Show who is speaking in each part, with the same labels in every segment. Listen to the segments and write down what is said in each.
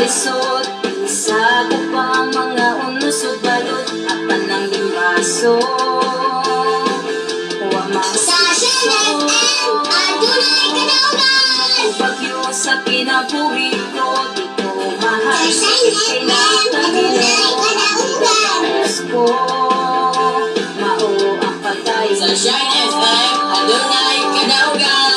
Speaker 1: kalisod, isa ko pa mga unos o balot, apan ng limbaso. Huwa masiso,
Speaker 2: Adunay kadaugan.
Speaker 1: bagyo sa kinabuhi ko, di ko mahal. Kinakaginaw ang ko, mao ang patay mo.
Speaker 2: Sunshine FM, adunay kadaugan.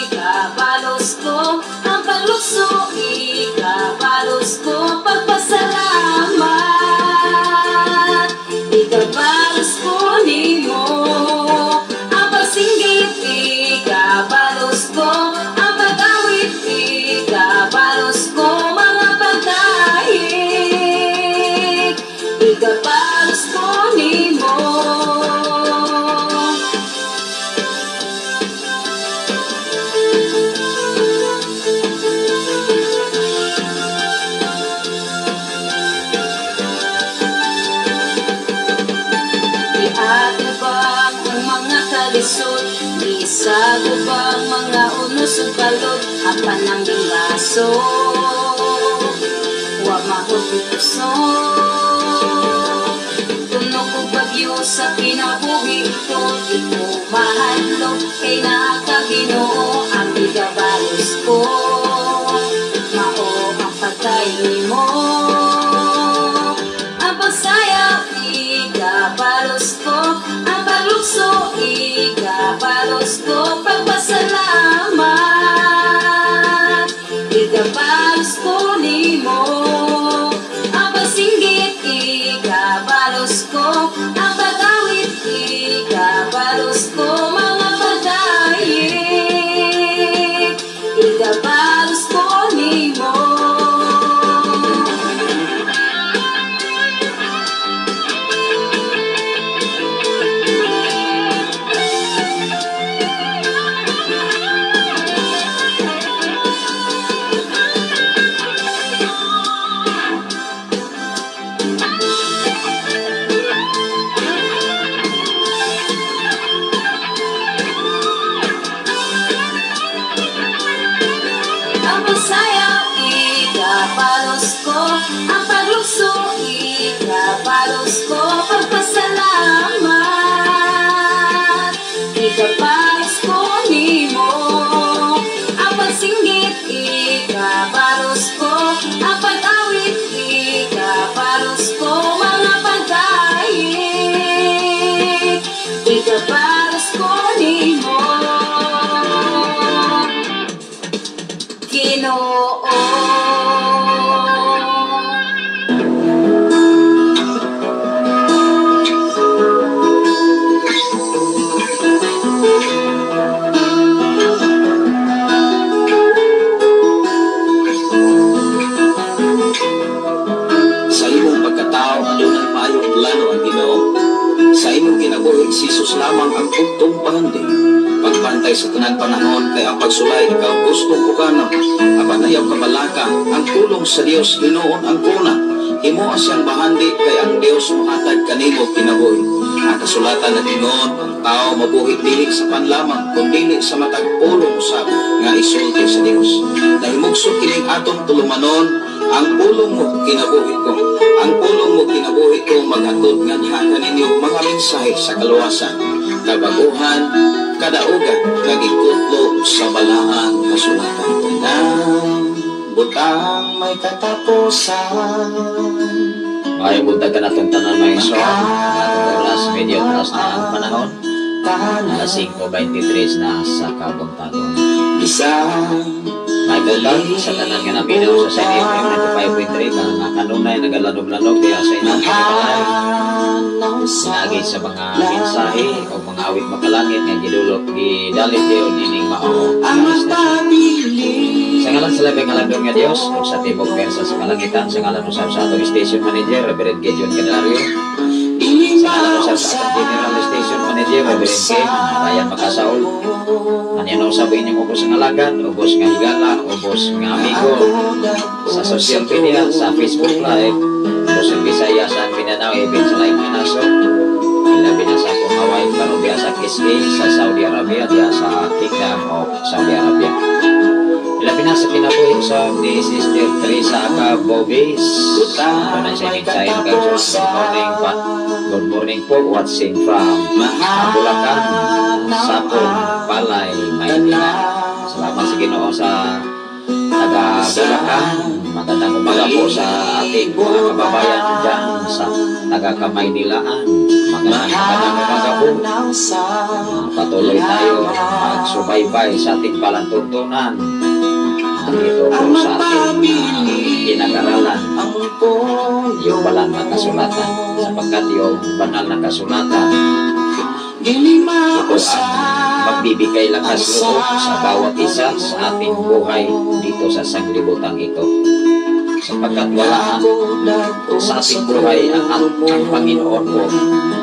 Speaker 1: Ikabalos ko ang paglukso, ikabalos ko pagpasalamat, ikabalos ko nimo ang pagsinggit, ikabalos ko ang pag-awit, ikabalos ko mga pagdahig, ikabalos ko nimo. Iatubang ang mga kalisod, isagubang mga unos o balot, apan ng limbaso, huwa mahutuso. Tunog o bagyo sa kinabuhi ko, di ko mahadlok, kay nakaginoo ang igabalos ko, mao ang patay mo. Ang pagsayaw, ikabalos ko ang paglukso, ikabalos ko pagpasalamat, ikabalos ko nimo ang pagsinggit, ikabalos ko ang pag-awit, ikabalos ko mga pagdahig, ikabalos ko nimo. Ang pagsayaw, ikabalos ko ang paglukso, ikabalos ko pagpasalamat, ikabalos ko nimo ang pagsinggit, ikabalos ko ang pag-awit, ikabalos ko mga pagdahig, ikabalos ko nimo. Ginoo.
Speaker 3: Sa imong pagkatao, adunay maayong plano ang Ginoo. Sa imong kinabuhi, si Jesus lamang ang bugtong pahanding. Pagpantay sa tanan panahon, kay ang pagsulay ikaw gustong bukana. Apanayaw kabalaka, ang tulong sa Dios hinuon ang kuna. Himo siyang bahandi, kay ang Dios muhatag kanimo kinabuhi. Ang kasulatan na tinuod, ang tao mabuhi dili sa panlamang, kundi sa matag pulong usab nga isulti sa Dios. Nahimugso kining atong tulumanon, ang pulong mo kinabuhi ko. Ang pulong mo kinabuhi ko maghatod nga niha kaninyo mga mensahe sa kaluwasan, kabaguhan, kadaugan, kagikutlo sa balaang kasulatan. Nang butang may katapusan.
Speaker 4: May buntag ka na itong tanan mga iso. Atong oras, medyo oras na ang panahon. Alas 5:23 na sa kabuntagon.
Speaker 3: Isang
Speaker 4: May buntag sa tanan nga naminaw sa Sine FM 95.3 na kanunay nagalanog-lanog diya sa inang pagkakalay. Sinagi sa mga mensahe o mga awit makalangit nga gidulot gidalit diyon nining mao ang istasyon. Sa ngalan sa labing aladong nga Dios ug sa tibok persa sa kalangitan, sa ngalan usab sa atong station manager Reverend Gideon Canario, sa ngalan usab sa atong general station manager Reverend Kim Ryan Makasaol, anyan usab inyong ubos nga alagad, ubos nga higala, ubos nga amigo sa social media, sa Facebook Live, ubos nga Bisaya sa Mindanao, even sa laing mga nasod, ilabi na sa akong Hawaii, karon diya sa KSA sa Saudi Arabia, diya sa Kingdom of Saudi Arabia. Ilabi na sa kinabuhi sa ni Sister Teresa Acabobis. Ito na siya minsahin kayo. Good morning po, watching from Bulacan, Sapong, Palay, Maynila. Salamat sa Ginoo sa taga Bulacan. Magandang umaga po sa ating mga kababayan dyan sa taga Kamaynilaan. Magandang umaga po. Patuloy tayo magsubaybay sa ating palantuntunan. Dito po sa ating pinag-aralan yung banal na kasulatan, sapagkat yung banal na kasulatan ito ang magbibigay lakas loob sa bawat isa sa ating buhay dito sa sanglibutang ito, sapagkat wala sa ating buhay ang Panginoon po,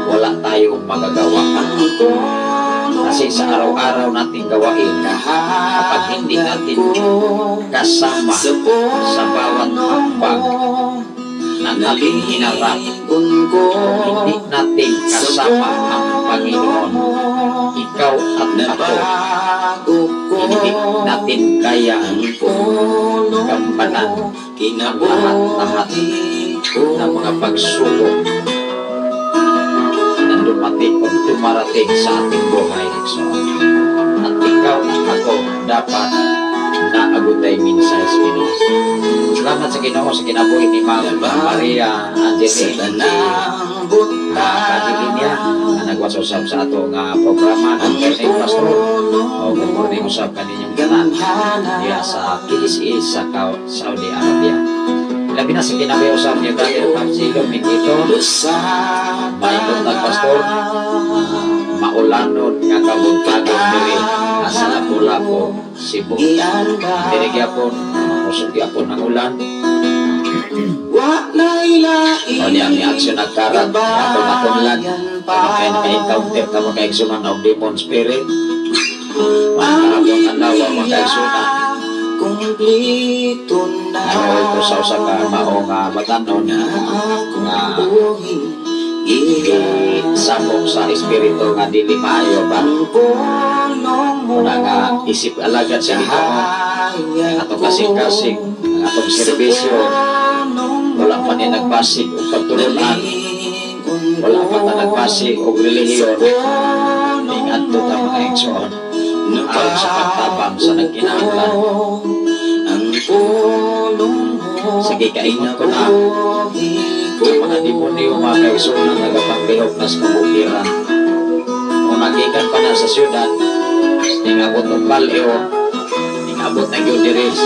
Speaker 4: wala tayong magagawa. Kasi sa araw-araw nating gawain, kapag hindi natin kasama sa bawat hakbang ng ating hinarap, hindi natin kasama ang Panginoon, ikaw at ako, hindi natin kayang gampanan ang lahat-lahat ng mga pagsubok na dumating o dumarating sa ating buhay. So, at ikaw at ako dapat naagutay minsan sa Ginoo. Salamat sa Ginoo sa kinabuhi ni Ma'am Maria Angeline Kadilin niya na nagwasosab sa ato nga programa ng morning pastor o good morning usab kaninyong tanan diya sa KSA sa Saudi Arabia. Labi na sa kinabuhi usab ni Brother Pamsilo Mikito may buntag pastor maulanon nga kabuntagon diri sa Lapu-Lapu, Cebu. Diri gyapon usog gyapon ang ulan. O niya may aksyon nagkarat atong matunlan kaya naka-encounter ka makaigsunan o demon spirit magkakabong anawa makaigsunan naroy ko sa usa ka mao nga batanon nga sabok sa espiritu nga dili maayo ba muna nga isip alagad sa Ginoo ang atong kasing-kasing ang atong serbisyo wala pa niya nagbasig o pagtulunan, wala pa na nagbasig o relihiyon, ingat po ang mga eksoon ayon sa pagtabang sa nagkinahanglan. Sige, kaingat ko na yung mga demonyo, mga kaeksoon na nagapagbihok na sa kabukiran. Kung nagikan pa na sa syudad, ingabot ng paleo, ingabot ng yudiris,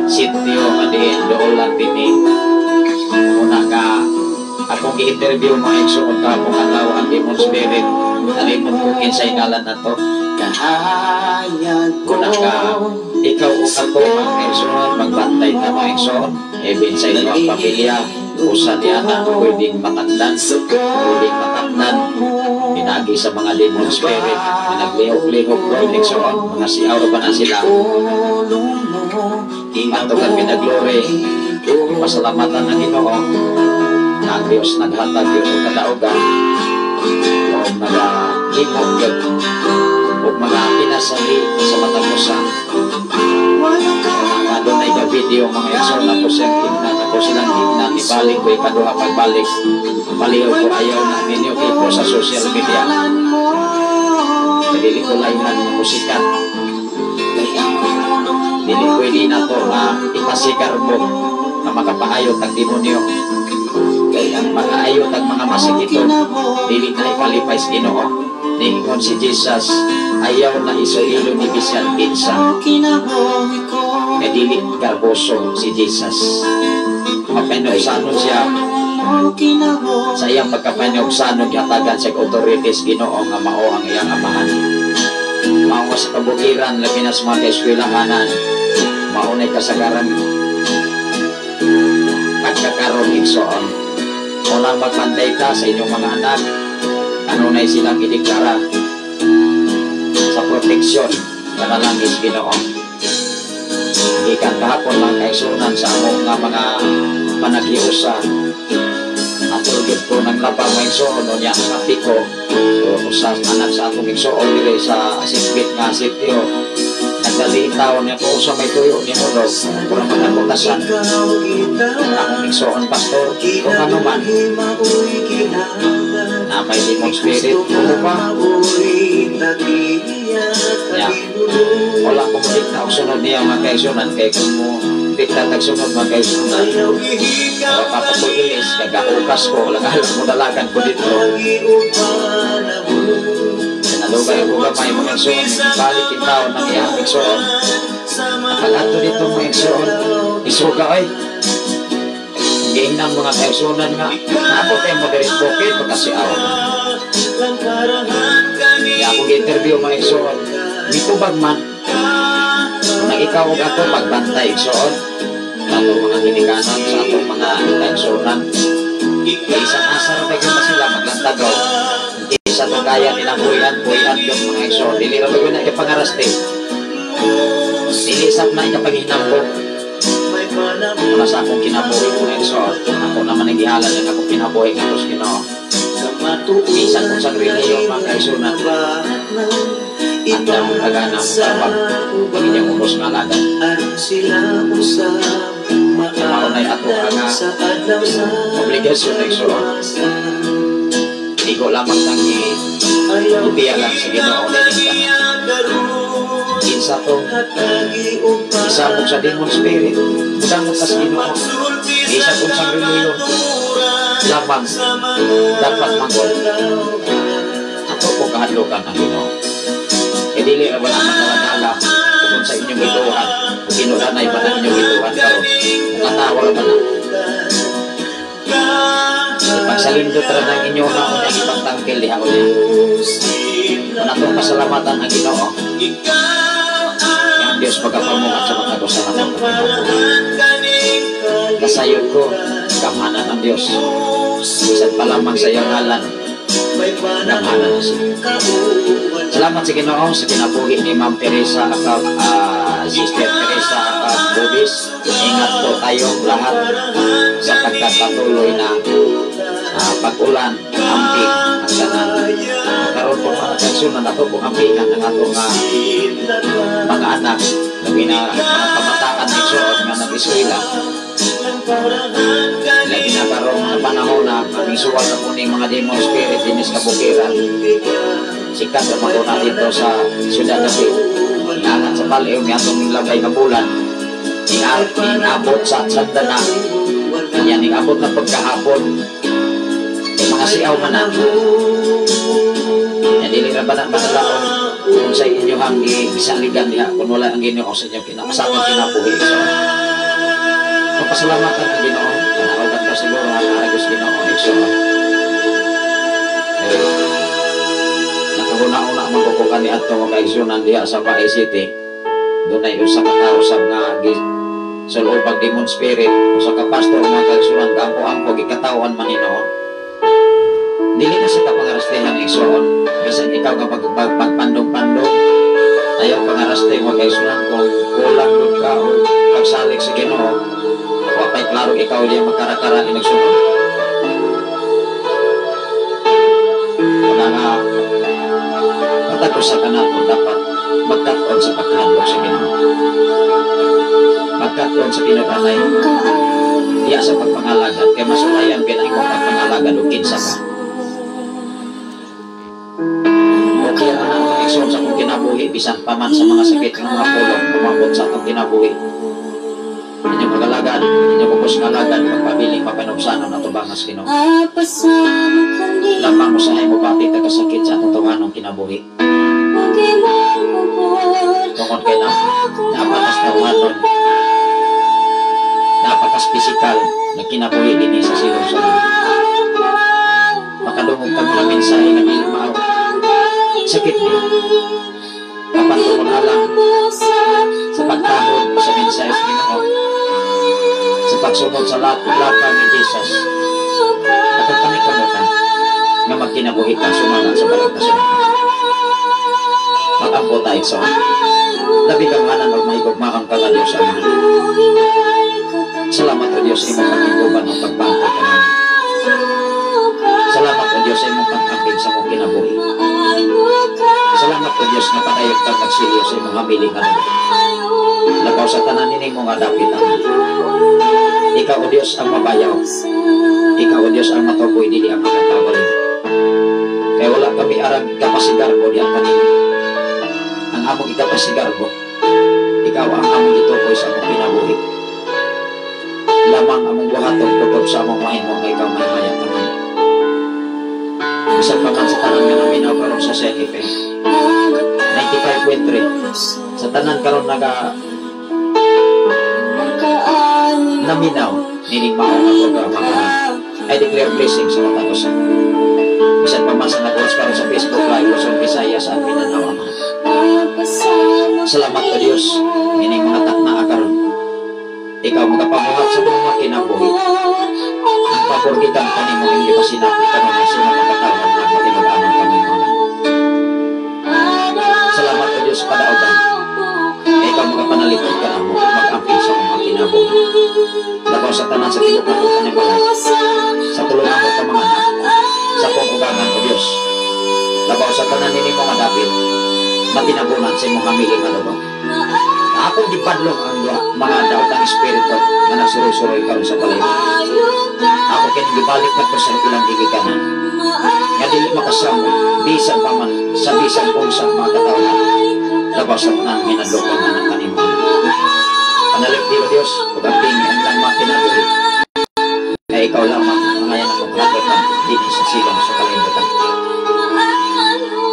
Speaker 4: sityo, madiin, doolan, dini. Una ka, akong i-interview mga eksoon ka, kung alaw ang demon spirit, nalimot ko kinsay ngalan na to. Una ka, ikaw o ako mga eksoon, magbantay na mga eksoon, even sa inyo ang pamilya, usa niya na pwedeng matakdan, pinagi sa mga demon spirit, na naglihok-lihok doon eksoon, mga siyaw ba na sila. Matugan pinaglory, pasalamatan ng Ginoo na ang Diyos naghatag Diyos ang kadaugan o mga himog o mga pinasali sa matag musa mga doon ay ka-video mga eksyon na po silang himnan na po silang himnan ibalik ko ikaduha pagbalik palihaw ko ayaw na ninyo po sa social media dili ko layhan ng musikat dili pwede na to na ipasigar mo na makapaayot ang demonyo makaayot ang mga masikito dili na ipalipay sa Ginoo ningon si Jesus ayaw na isuilo ni bisan kinsa e dili garboso si Jesus mapainugsanon siya sa iyang pagkapainugsanon yatagan sa authorities Ginoo nga mao ang iyang amahan mao sa kabukiran labi na sa mga eskwelahanan maunay kasagaran pagkakaroon igsoon unang magpantay ka sa inyong mga anak kanunay silang ideklara sa proteksyon para langis Ginoo ikan kahapon mga kaigsunan sa among nga mga panaghiusa at tulog ko naglapang mga igsoon o niya ang apiko o usang anak sa atong igsoon dire sa sisbit nga sityo dali taon niya kung sa may tuyo ni mo daw, kung magkakutasan. Akong igsoon, pastor, kung ano man, na may demon spirit, ano ba? Wala kong dikta o sunod niya magkaisunan, kaya kung mo dikta tagsunod magkaisunan, wala papapulilis, nagahukas ko, lagalan mo dalagan ko dito. Sinalugay ko gamay mga igsoon, balik yung taon ng iyang igsoon. Nakalato dito mga igsoon, isuga ay. Game ng mga kaigsunan nga, naabot ay moderate bukid pagkasiaw. Kaya akong interview mga igsoon, mitubag man, nang ikaw o ako pagbantay igsoon, sa atong mga hinikanan, sa atong mga kaigsunan, isang asar na yun na sila maglantagaw. Isa itong kaya nilang buyan yung mga igsoon, dili na yun na ikapangaraste. Nilisap na ikapanghinambok. Mula sa akong kinabuhi mga igsoon, ako naman nagihalan yung akong kinabuhi ng Diyos Ginoo. Minsan kung sa reliyon mga kaigsunan, at ang taganang tabang ang inyong ubos nga lagan. Maon ay ato nga obligasyon na igsoon. Hindi ko lamang tangi ipiyagan sa Ginoo na inyong insa to isabog sa demon spirit mudangot sa Ginoo isa kung sa reliyon lamang dapat manggol ato po kahadlokan ang Ginoo e dili ba naman nawadala kung sa inyong ituhan kung kinulanay ba na inyong ituhan karon mga tawag ba na ipagsalindot rin ang inyong na unyang ipagtangkil diha ulit kung atong pasalamatan ang Ginoo ang Diyos pagkapamuhat sa mga dosa na kasayod ko kamahanan ng Diyos isang pa lamang sa iyong ngalan kamahanan na siya. Salamat sa Ginoo sa kinabuhi ni Ma'am Teresa at Sister Teresa at Budis. Ingat po tayong lahat sa pagkatuloy na pag-ulan, amping ang ganan. Karoon po mga kaigsunan ato pong ampingan ng atong mga anak na pinapamataan ng igsoon nga nag-eskwela. Lagi na karoon na panahon na mamisuwal na po ng mga demon spirit dinis kabukiran. Sikat na maguna dito sa siyudad na inangat sa paliw ng atong labay na bulan. Inabot sa sandana. Yan, inabot na pagkahapon. Mga siaw man na. Yan, dili na ba na manalaon kung sa inyo ang isaligan niya kung wala ang Ginoo sa inyo kinakasama kinabuhi. So, pasalamatan ang Ginoo. Kanawagan ka siguro ang aragos Ginoo. Nakahuna-una magkukukan ni ato mga kaigsunan diha sa Bahay City. Doon ay usa ka tao sa mga sulod pag demon spirit usa ka pastor mga kaigsunan kampo-ampo gikatawan man hinoon. Dili na sa kapangarastehan igsoon bisan ikaw nga pagpandong-pandong ayaw pangaraste mo kaigsunan kung kulang dun ka o pagsalig sa Ginoo o pa'y klaro ikaw diya magkarakara inagsunod wala nga matagos sa kanato dapat magkataon sa pagkahandog sa Ginoo magkataon sa pinaganay diya sa pagpangalagan kaya masulayan pinay ko pagpangalagan o kinsa ka kaya na ang igsoon sa akong kinabuhi bisan pa man sa mga sakit ng mga pulong umabot sa akong kinabuhi inyong pagalagan inyong ubos ngalagan magpabiling papanubsanon at tubangas Ginoo lamang usahay mo pati tagasakit sa atong tunganong kinabuhi tungkol kay na napakas tunganon napakas pisikal na kinabuhi din sa silong sa makadungog ka mga mensahe na bilmaaw sakit niya kapan tumungalang sa pagtahod sa mensahe sa Ginoo sa pagsunod sa lata ni Jesus at ang panikamutan na magkinabuhi ka sumala sa balang kasunod mag-ampo tayo sa labi kang hanan o may gugmakang ka nga Diyos Ama salamat o Diyos sa imong pag-iguban o pagbangko ka namin salamat o Diyos sa imong pag-amping sa mong kinabuhi salamat o Diyos nga padayon kang nagsilyo sa imong hamiling nga nabi. Labaw sa tanan nini mo nga dapit Ama. Ikaw o Diyos ang mabayaw. Ikaw o Diyos ang matuboy, dili ang magatawalin. Kaya wala kami arang kapasigarbo di ang kanina. Ang among ikapasigarbo, ikaw ang among itukoy sa among pinabuhi. Lamang among buhaton kutob sa among mahimo nga ikaw may maya kami. Bisan pa man sa tanan nga namin o karon sa Sen FM 95.3 sa tanan karon naminaw nining maong nga programa karon. I declare blessing sa matagusan. Bisan pa man sa nag-watch karon sa Facebook Live Luzon, Visayas at Mindanao Ama. Salamat o Diyos nining mga takna karon. Ikaw magapamuhat sa mga kinabuhi. Ang paborgitan kanimo hindi pa sinapi karon ay sino magkatawan na matinudanan kanimo. Salamat o Diyos sa kadaugan. Ikaw magapanalipod ka na mo mag-ampil sa mga kinabuhi. Labaw sa tanan sa tibuok na kanibalay. Sa tulungan mo ka mga anak. Sa pag-ugangan o Diyos. Labaw sa tanan nini mga David. Matinabunan sa imong hamiling alubang. Akong gipadlong ang mga daot ng Espiritu na nagsuroy-suroy karon sa palayo. Ako kinigibalik na ko sa ilang gigikanan. Nga dili makasamo, bisan pa man sa bisan unsang mga katawhan. Labaw sa tanang minadlokon na ng kanimo. Panalig di o Diyos, kung ang tingin lang mga kinabuhi, na ikaw lamang ang ngayon ang magkakaroon din sa silang sa kalimbutan.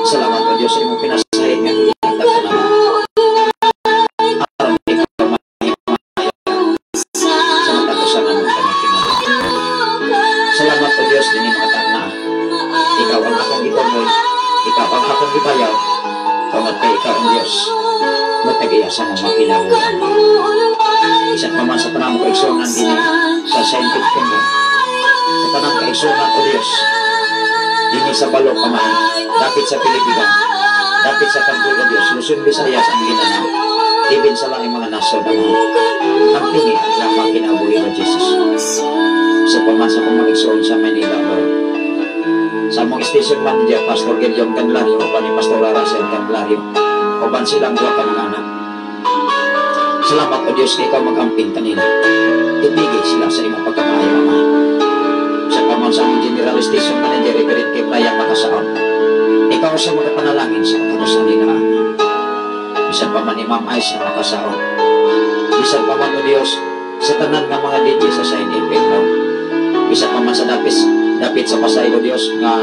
Speaker 4: Salamat o Diyos sa imong pinasahin nga nagdagdag naman. Aram ikaw mahimaya sa matagusan ng mga kinabuhi. Salamat o Diyos din yung mga takna. Ikaw ang akong ituloy, ikaw ang akong ibayaw, kamat kay ikaw ang Diyos. Matag-iya sa mga kinabuhi. Isang paman sa tanang kaigsunan din sa scientific kingdom. Sa tanang kaigsunan o Diyos. Dini sa balok kamay. Dapit sa Pilipinas. Dapit sa Kanto o Diyos. Luzon, Visayas ang ginanaw. Ibin sa langing mga nasod ang ang pingi ang mga kinabuhi o Jesus. Sa paman sa pamangigsuon sa Manila o sa mong station manager, Pastor Gideon Canlario o ba ni Pastor Aracel Canlario o ban silang dua ka ng anak. Salamat o Diyos na ikaw mag-amping kanila. Tibigay sila sa imong pagkamayo, Ama. Sa paman sa aming General Station Manager, Reverend Kim Raya Makasaon, ikaw sa mga panalangin sa katapusan nila, Ama. Bisan paman ni Ma'am Aisha Makasaon. Bisan paman o Diyos sa tanan ng mga DJ sa Sen FM, no? Bisan paman sa dapit sa pasay o Diyos nga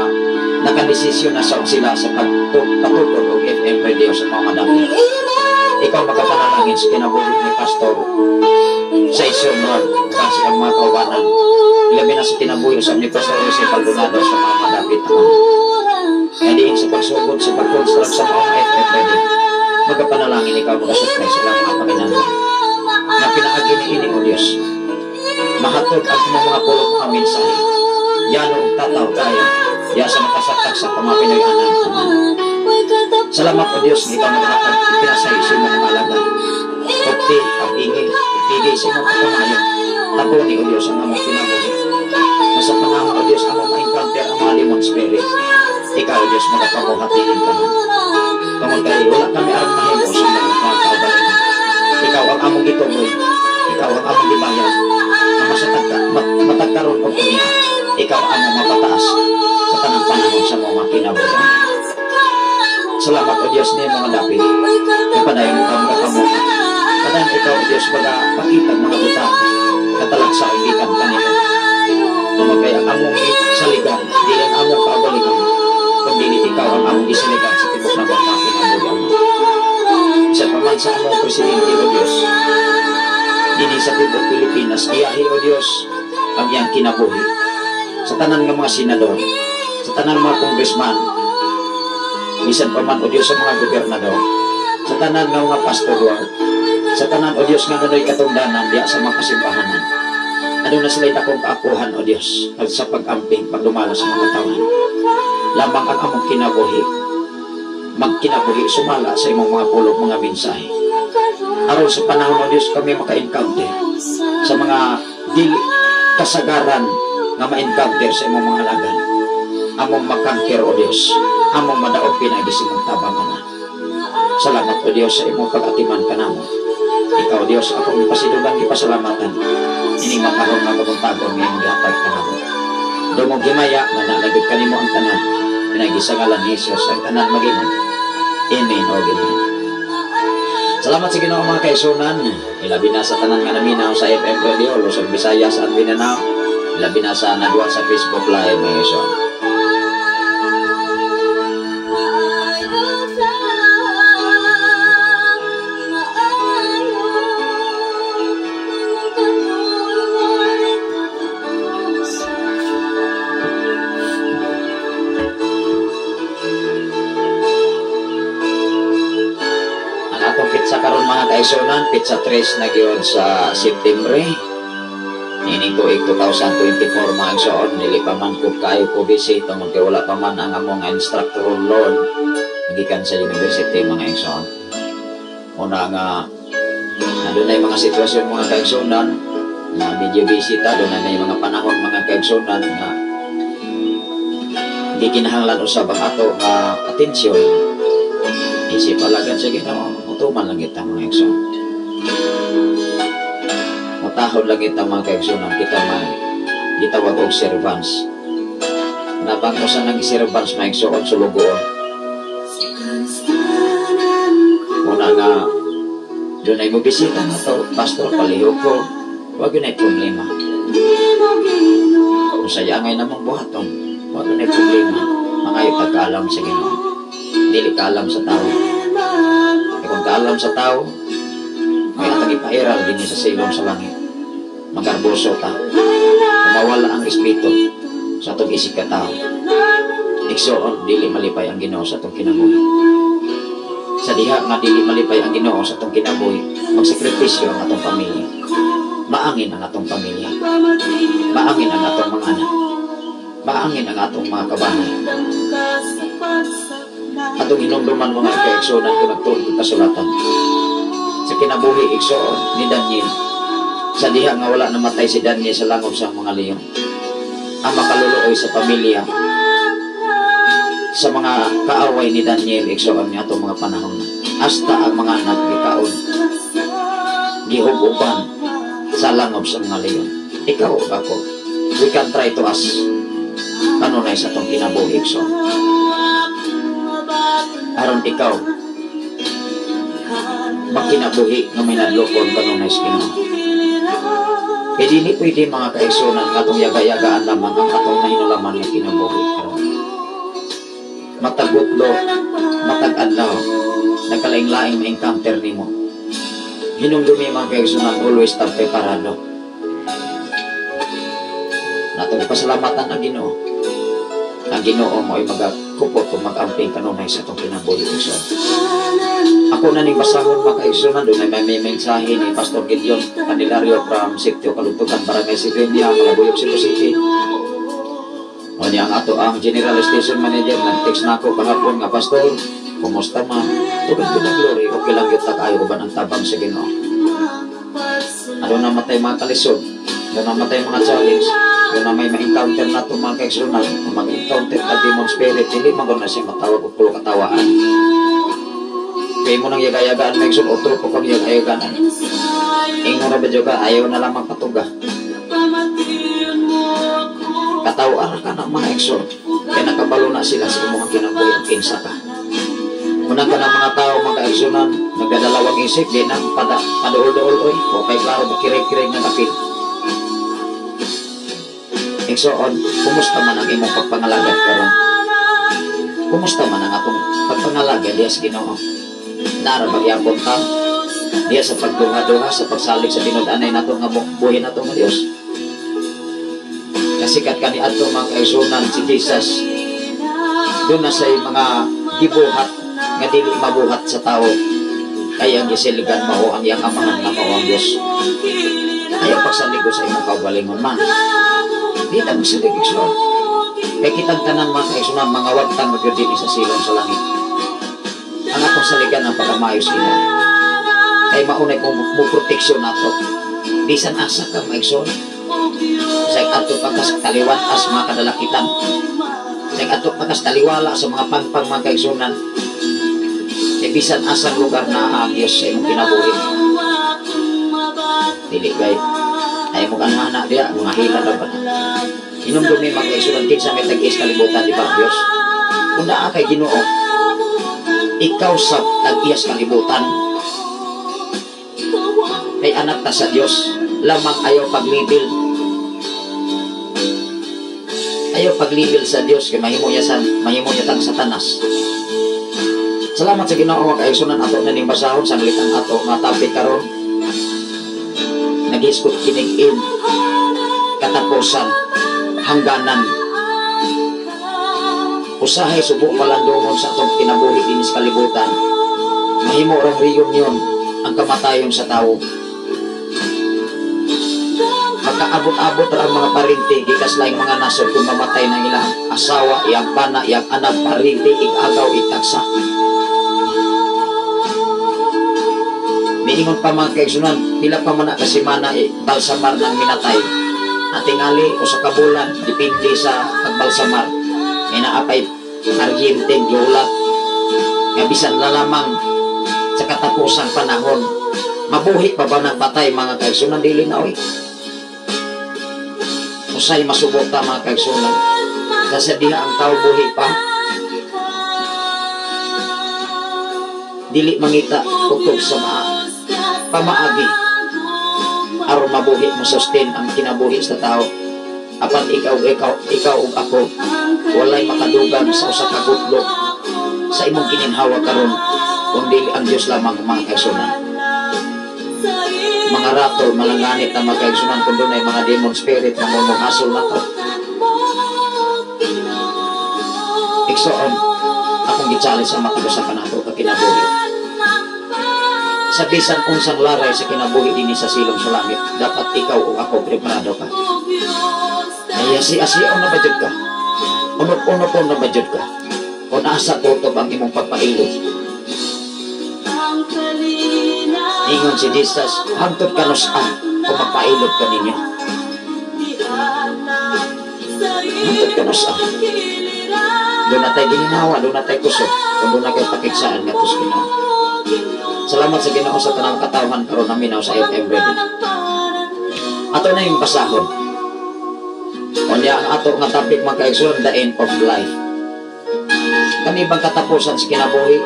Speaker 4: nakadesisyon na sila sa pagtutulog o FM radio sa mga dapit. Ikaw makapanalangin sa kinabuhi ni Pastor sa isunod kasi ang mga kaubanan. Ilabi na sa kinabuhi sa ni Pastor Jose Baldonado sa mga madapit naman. Kaya sa pagsugod sa pag-construct sa mga FM radio, magapanalangin ikaw magasukay sa mga Panginoon na pinaagi ni ini o Diyos. Mahatod ang mga pulong mga mensahe. Yan o tataw tayo. Yan sa makasatak sa mga Pinoy-anan. Salamat o Diyos na ikaw maghatag ipinasay sa mga malaga. Pagti, pag-ingay, ipigay sa mga pagkamayo. Tapo ni o Diyos ang among kinabuhi. Nasa panahon o Diyos ang ma-encounter ang mga limang spirit. Ikaw o Diyos magapamuhatilin ka na. Kamagkay, wala kami ang mahimo sa mga kaubalan. Ikaw ang among ituloy. Ikaw ang among libayan. Na matagkaroon o kuniya. Ikaw ang among mapataas sa tanang panahon sa mga kinabuhi. Salamat o Diyos niya mga dapit. Kapadayon ikaw mga kamuha. Padayon ikaw o Diyos baga pakitag mga butang. Katalag sa ibigan kanila. Kumagay ang among saligan. Di ang among kaabaligan. Kundi ikaw ang among isiligan sa tibok na mga kinabuhi. Isa paman sa among presidente o Diyos. Dini sa tibok Pilipinas. Iyahi o Diyos ang iyang kinabuhi. Sa tanan ng mga senador. Sa tanan ng mga congressman. Bisan pa man o Diyos sa mga gobernador, sa tanan ng mga pastor, sa tanan o Diyos nga nano'y katungdanan diya sa mga kasimbahanan. Ano na sila'y akong kaapuhan o Diyos sa pag-amping, pagdumala sa mga katawan. Lamang ang among kinabuhi, magkinabuhi, sumala sa imong mga pulong mga mensahe. Aron sa panahon o Diyos kami maka-encounter sa mga kasagaran na ma-encounter sa imong mga lagan. Among makangker o Diyos, among madaog pinagis imong tabangan na. Salamat o Dios sa imong pag-atiman ka namo. Ikaw Dios akong ipasidugan ipasalamatan. Ining makahon nga kabuntagon nga imong gihatag ka namo. Dumog himaya nga nalagid kanimo ang tanan. Pinagi sa ngalan ni Jesus ang tanan maging. Amen o Amen. Salamat sa Ginoo mga kaigsunan. Ilabi na sa tanan nga naminaw sa FM Radio Luzon, Visayas at Mindanao. Ilabi na sa nagwat sa Facebook Live mga kaigsunan. Sa karon mga kaigsunan, pizza 3 na gyud sa September. Ini tuig 2024 mga kaigsunan, dili pa man ko kayo ko busy tungod kay wala pa man ang among instructor loan gikan sa university mga kaigsunan. Una nga adunay mga sitwasyon mga kaigsunan na medyo busy ta, adunay mga panahon mga kaigsunan nga di kinahanglan usab ang ato nga atensyon. Isip alagad sa Ginoo, utuman lang kita mga kaigsunan. Matahod lang kita mga kaigsunan, kita may gitawag og servants. Nabang mo sa nag-servants mga kaigsunan sulugoon. Muna nga, doon ay mo bisita na to, pastor, palihog ko, huwag yun ay problema. Kung sayangay namang buhaton, huwag yun ay problema. Mga ipagkaalam sa Ginoo. Dili kaalam sa tao. E kung kaalam sa tao, may atang ipairal din sa silong sa langit. Magarboso ta. Mawala ang respeto sa atong isip ka tao. Iksoon, dili malipay ang Ginoo sa atong kinabuhi. Sa diha nga dili malipay ang Ginoo sa atong kinabuhi, magsakripisyo ang atong pamilya. Maangin ang atong pamilya. Maangin ang atong mga anak. Maangin ang atong mga kabahay. Atong hinumduman mga kaigsunan kung nagtuon kasulatan. Sa kinabuhi igsoon ni Daniel, sa diha nga wala namatay si Daniel sa langob sa mga leon. Ang makaluluoy sa pamilya, sa mga kaaway ni Daniel igsoon ni atong mga panahon. Hasta ang mga anak gikaon, gihububan sa langob sa mga leon. Ikaw o ako, we can try to ask kanunay sa atong kinabuhi igsoon. Aron ikaw magkinabuhi nga may nadlokon kanunay sa Ginoo. Kaya dili pwede mga kaigsunan katong yaga-yagaan lamang ang atong nahinulaman nga kinabuhi karon. Matagutlo, matag-adlaw, nagkalaing-laing ma-encounter nimo. Hinumdumi mga kaigsunan, always tag preparado. Natong pasalamatan ang Ginoo. Ang Ginoo mo ay magkupot o mag-amping kanunay sa itong kinabuhi igsoon. Ako na ning basahon mga kaigsunan, doon ay may mensahe ni Pastor Gideon Candelario from Sitio Kalugtugan, Barangay Sivenia, Malabuyog, Cebu City. O niya ang ato ang General Station Manager, nag-text na ako kahapon nga, Pastor, kumusta man? Tugan ko ng glory, okay lang yun tayo ba ng tabang sa Ginoo. Ano namatay mga kalisod, ano namatay mga challenge, yun na may ma-encounter na itong mga kaigsunan, mag-encounter na demon spirit, hindi magod na siya matawag o pulo katawaan. Kaya mo nang yaga-yagaan may igsoon, otro po kang yaga-yagaan. Ingo na ba dyan ka, ayaw na lamang katuga. Katawaan ka ng mga igsoon, kaya nakabalo na sila sa mga kinabuhi ang kinsa ka. Unang ka ng mga tao, mga kaigsunan, nagdadalawang isip, di na paduol-duol, okay, klaro, makirig-kirig ng kapil. Igsoon, kumusta man ang imong pagpangalagad karon? Kumusta man ang atong pagpangalagad diya sa Ginoo? Narabagyapon ta diya sa pagduha-duha, sa pagsalig sa tinud-anay nato nga buhi nato nga Dios. Kasikat kani adto mga kaigsunan si Jesus. Doon na sa mga gibuhat nga dili mabuhat sa tao. Kaya ang gisiligan mao ang iyang amahan nga mao ang Dios. Ayaw pagsaligo sa imong kaugalingon man. Di na magsilig igsoon. Kaya kitang tanan mga kaigsunan, mga wagtang magyudin sa silong sa langit. Ang atong saligan ang pagkamayos Ginoo. Kaya maunay kong muproteksyon nato. Bisan asa ka maigsoon. Sa ato pagkas taliwan as mga kadalakitan. Sa ato pagkas taliwala sa mga pangpang mga kaigsunan. Sa bisan asang lugar na ang Diyos sa imong kinabuhi. Dili kay ay mo kanana diya mga hila ra ba. Inumdum ni mag-isulan kinsa may tag-is kalibutan di ba Diyos? Kung naa kay Ginoo, ikaw sa tag-iyas kalibutan kay anak ta sa Diyos, lamang ayaw paglibil. Ayaw paglibil sa Diyos kay mahimo niya tang satanas. Salamat sa Ginoo nga kaigsunan ato na ning basahon sa litang ato nga topic karon. Nag-iskot kinig-in katapusan hangganan. Usahay subo palandungon sa atong kinabuhi din sa kalibutan. Mahimo rang reunion ang kamatayon sa tao. Makaabot-abot ra ang mga parinti gikas laing mga nasod kung mamatay ng ilang asawa, iyang bana, iyang anak, parinti, igagaw, itagsa. Miingon pa mga kaigsunan, pila pa man kasimana balsamar ng minatay. Natingali o sa kabulan, dipindi sa pagbalsamar. May naapay argenteng yulat. Ngabisan na lamang sa katapusang panahon. Mabuhi pa ba ng patay mga kaigsunan? Dili na oy. Usay masubok ta mga kaigsunan. Kasi diha ang tao buhi pa. Dili mangita kutog sa pamaagi. Aron mabuhi mo sustain ang kinabuhi sa tao. Apan ikaw ug ako walay makadugang sa usa ka gutlo sa imong gininhawa karon kundi ang Dios lamang mga kaigsunan. Mga ratol malanganit na mga kaigsunan kun dunay mga demon spirit na mumuhasol nato. Iksoon akong gi-challenge sa makadusa ka nato ka kinabuhi. Sa bisan unsang laray sa kinabuhi dinhi sa silong sa langit, dapat ikaw o ako preparado ka. Ay asi-asiyaw na ba jud ka? Unop-unop na ba jud ka? O naasa tutob ang imong pagpailog? Ingon si Jesus, hangtod ka nosaan kung magpailog ka ninyo. Hangtod ka nosaan. Doon na tayo gininawa, doon na tayo kusog, kung doon na kayo pakiksaan nga tos Ginoo. Salamat sa Ginoo sa tanang katawan karon namin sa FM ready. Ato na yung basahon. Kunya ang ato nga topic mga kaigsunan, the end of life. Kani bang katapusan sa kinabuhi?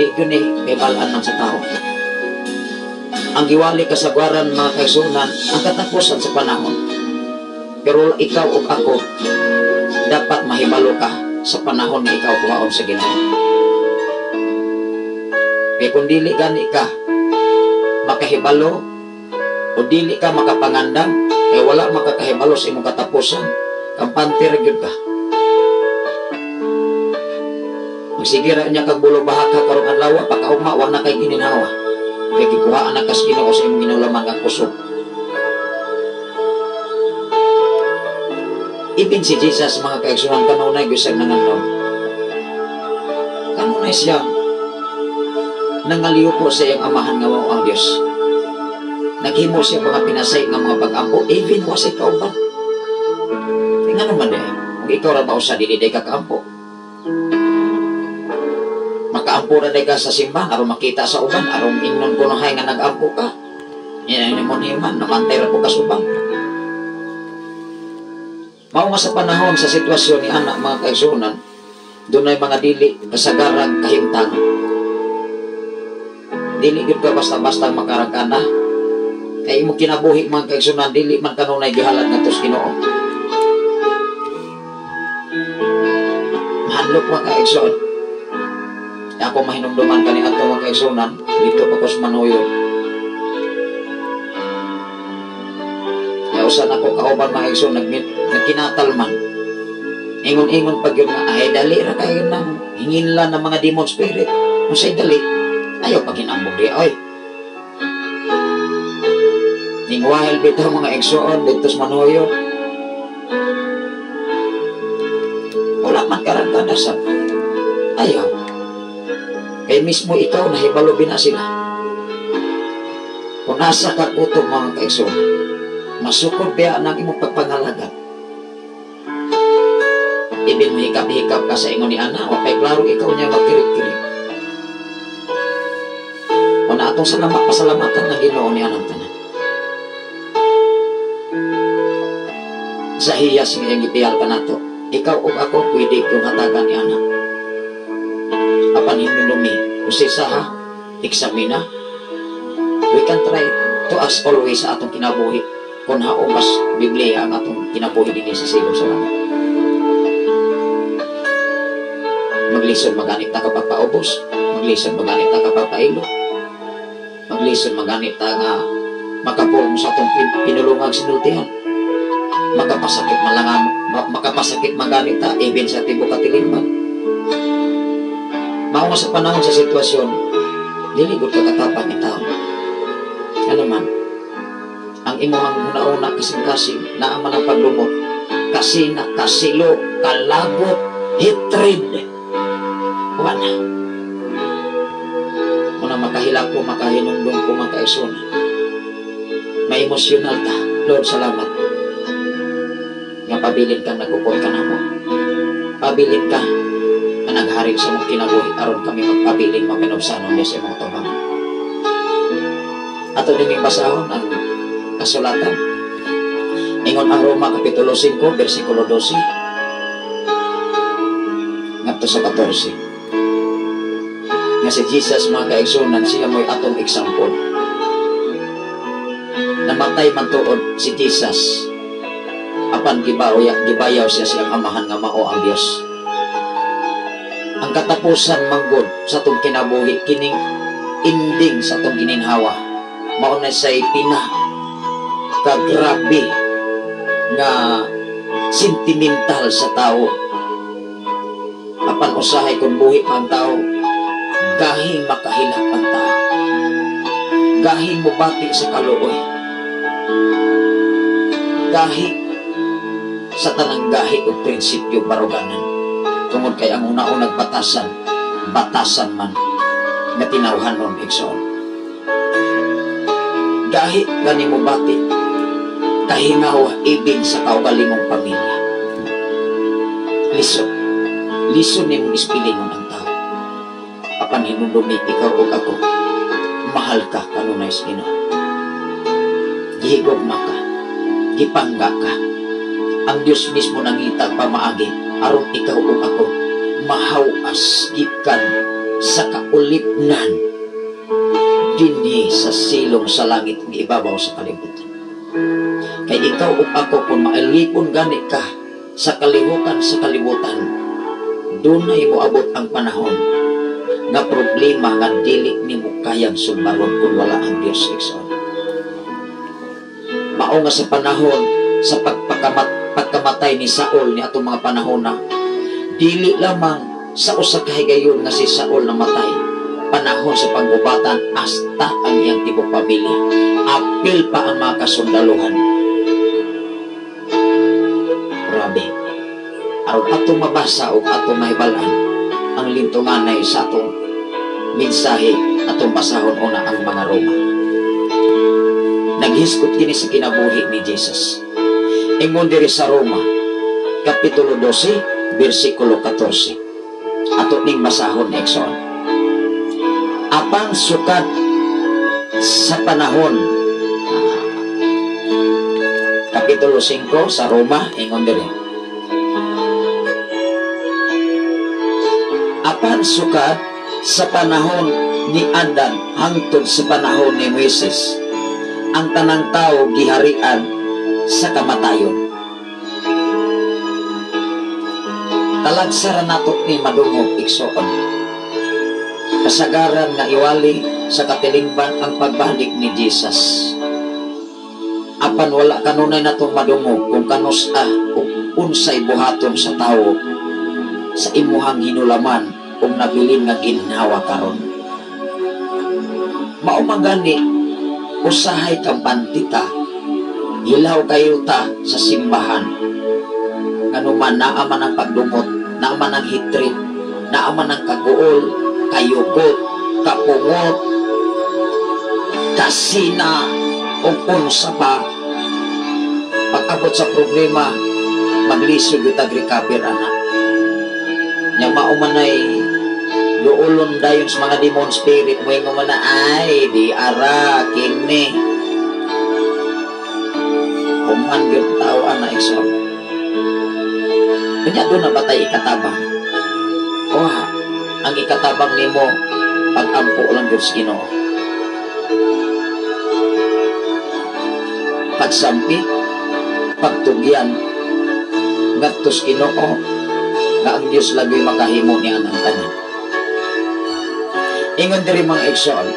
Speaker 4: Di yun may balaan man sa tao. Ang giwali kasagwaran mga kaigsunan, ang katapusan sa panahon. Pero ikaw o ako, dapat mahibalo ka sa panahon na ikaw kuwaon sa Ginoo. Kaya kung dili gani ka makahibalo o dili ka makapangandam, kaya wala makakahibalo sa imong katapusan, kampante ra gyud ka. Magsigira niya kag bulo bahaka karong adlaw pagkaugma wa na kay gininhawa. Kay gikuhaan na kas Ginoo sa imong ginulaman nga kusog. Ibin si Jesus mga kaigsunan kanunay gusag nanganlaw. Kanunay siya nangaliw po sa iyang amahan nga mao ang Dios. Naghimo siya mga pinasay nga mga pag-ampo, even wa sa kauban. Nga naman kung ikaw ra ba usa dili day ka kaampo. Makaampo ra day ka sa simbahan aron makita sa uban, aron ingnon kunohay nga nag-ampo ka. Yan ang mo niman, namantay ra po ka subang. Mao nga sa panahon sa sitwasyon ni anak mga kaigsunan, dunay mga dili kasagarang kahimtang. Dili gyud ka basta-basta makaragana. Kay imo kinabuhi mga kaigsunan, dili man kanunay gihalad ngadto sa Ginoo. Mahanlok mga kaigsunan. Ako mahinumduman kani ato mga kaigsunan dito pa ko sa Manoyo. Kaya usan ako kauban mga kaigsunan nagkinatalman. Ingon-ingon pag yun nga ay dali ra kayo nang hinginlan ng mga demon spirit. Kung sa'y dali ayaw pag hinambog di oy. Ning wahil bitaw mga igsoon dito sa Manoyo. Wala man karagana sa ayaw. Kaya mismo ikaw nahibalo na sila. Kung nasa ka kutob mga kaigsoon, masukod biya ng imong pagpangalagan. Ibig mo hikap-hikap ka sa ingon ni Ana, o kay klaro ikaw niya magkirik-kirik.
Speaker 5: atong salamat pasalamatan ng Ginoo niya ng tanan. Sa hiyas nga gipiyal ka nato, ikaw ug ako pwede kong hatagan ni anak. Apan hinunumi, usisa ha, eksamina. We can try to ask always sa atong kinabuhi kung haumas Biblia ang atong kinabuhi din sa silong sa langit. Maglisod maganit ta kapag paubos, maglisod maganit ta kapag pailo, maglisod maganit ta nga makapulong sa atong pinulungang sinultihan, makapasakit maganit ta even sa tibuok katilingban. Mao sa panahon sa sitwasyon, dili gud ka katapang ni tao. Ano man, ang imuhang una-una kasing-kasing naa man ang paglumot, kasina, kasilo, kalagot, hatred. Wala. Muna makahilak ko, makahinundong ko, makaisuna. May emosyonal ta. Lord, salamat. Nga pabilin kang nagkukot ka na mo. Pabilin ka na nagharig sa mong kinabuhi. Aron kami magpabilin mapinubsanon niya sa mong tubangan. Ato din yung basahon ang kasulatan. Ingon ang Roma Kapitulo 5, versikulo 12. Ngadto sa 14. Nga si Jesus mga kaigsunan, siya mo'y atong example. Namatay man tuod si Jesus, apan gibayaw siya siyang amahan nga mao ang Dios. Ang katapusan manggod sa atong kinabuhi, kining ending sa atong gininhawa, mao na say kagrabe nga sentimental sa tao. Apan usahay kung buhi ang tao, gahing makahilak ang tao, gahing mubati sa kaluoy, gahi sa tanang gahi o prinsipyo baruganan. Tungod kay ang una-unang batasan man nga tinawhan nun igsoon. Gahi gani mubati, kahingawa ibig sa kaugalingong pamilya. Lison ni mong ispilingon ang tao. Apan hinundumi ikaw o ako, mahal ka kanunay sa Ginoo. Gihigugma ka, gipangga ka. Ang Diyos mismo nangita pamaagi, aron ikaw o ako, mahawas gikan sa kaulipnan dinhi sa silong sa langit ni ibabaw sa kalibutan. Kay ikaw o ako, kung maalipon gani ka sa kalihukan sa kalibutan, dunay mo abot ang panahon nga problema nga dili nimo kayang sumbaron kung wala ang Dios igsoon. Mao nga sa panahon sa pagkamatay ni Saul ni atong mga panahon na dili lamang sa usa ka higayon nga si Saul namatay, panahon sa paggubatan hasta ang iyang tibok pamilya, apil pa ang mga kasundaluhan. Grabe. Aron atong mabasa o atong mahibalaan ang lintunganay sa atong mensahe, atong basahon una ang mga Roma. Naghiskot kini sa kinabuhi ni Jesus. Ingon diri sa Roma Kapitulo 12 versikulo 14. Ato ning basahon ekson. Apang sukad sa panahon, Kapitulo 5 sa Roma, ingon diri. Apan sukad sa panahon ni Adan hangtod sa panahon ni Moises, ang tanang tao giharian sa kamatayon. Talagsaran nato ni madungog igsoon. Kasagaran nga iwali sa katilingban ang pagbalik ni Jesus. Apan wala kanunay natong madungog kung kanusa o unsay buhaton sa tao sa imuhang hinulaman kung nabilin nga ginhawa karon. Mao magani usahay kang bantita, ilaw kayo ta sa simbahan. Kanuman naaman ang pagdumot, naaman ang hitrit, naaman ang kaguol, kayugot, kapungot, kasina, o punsa pa. Pag-abot sa problema, maglisod yung tag-recover, anak. Nya maumanay Doolon dayon sa mga demon spirit mo yung mga ay di ara kini. Kuman yun tao na exam. Kanya doon na batay ikatabang. Oha, ang ikatabang nimo pag-ampo lang yun sa Ginoo. Pagsampit, pagtugyan, ngadtos Ginoo, nga ang Diyos lagi makahimo niya ang tanan. Ingon diri mga igsoon,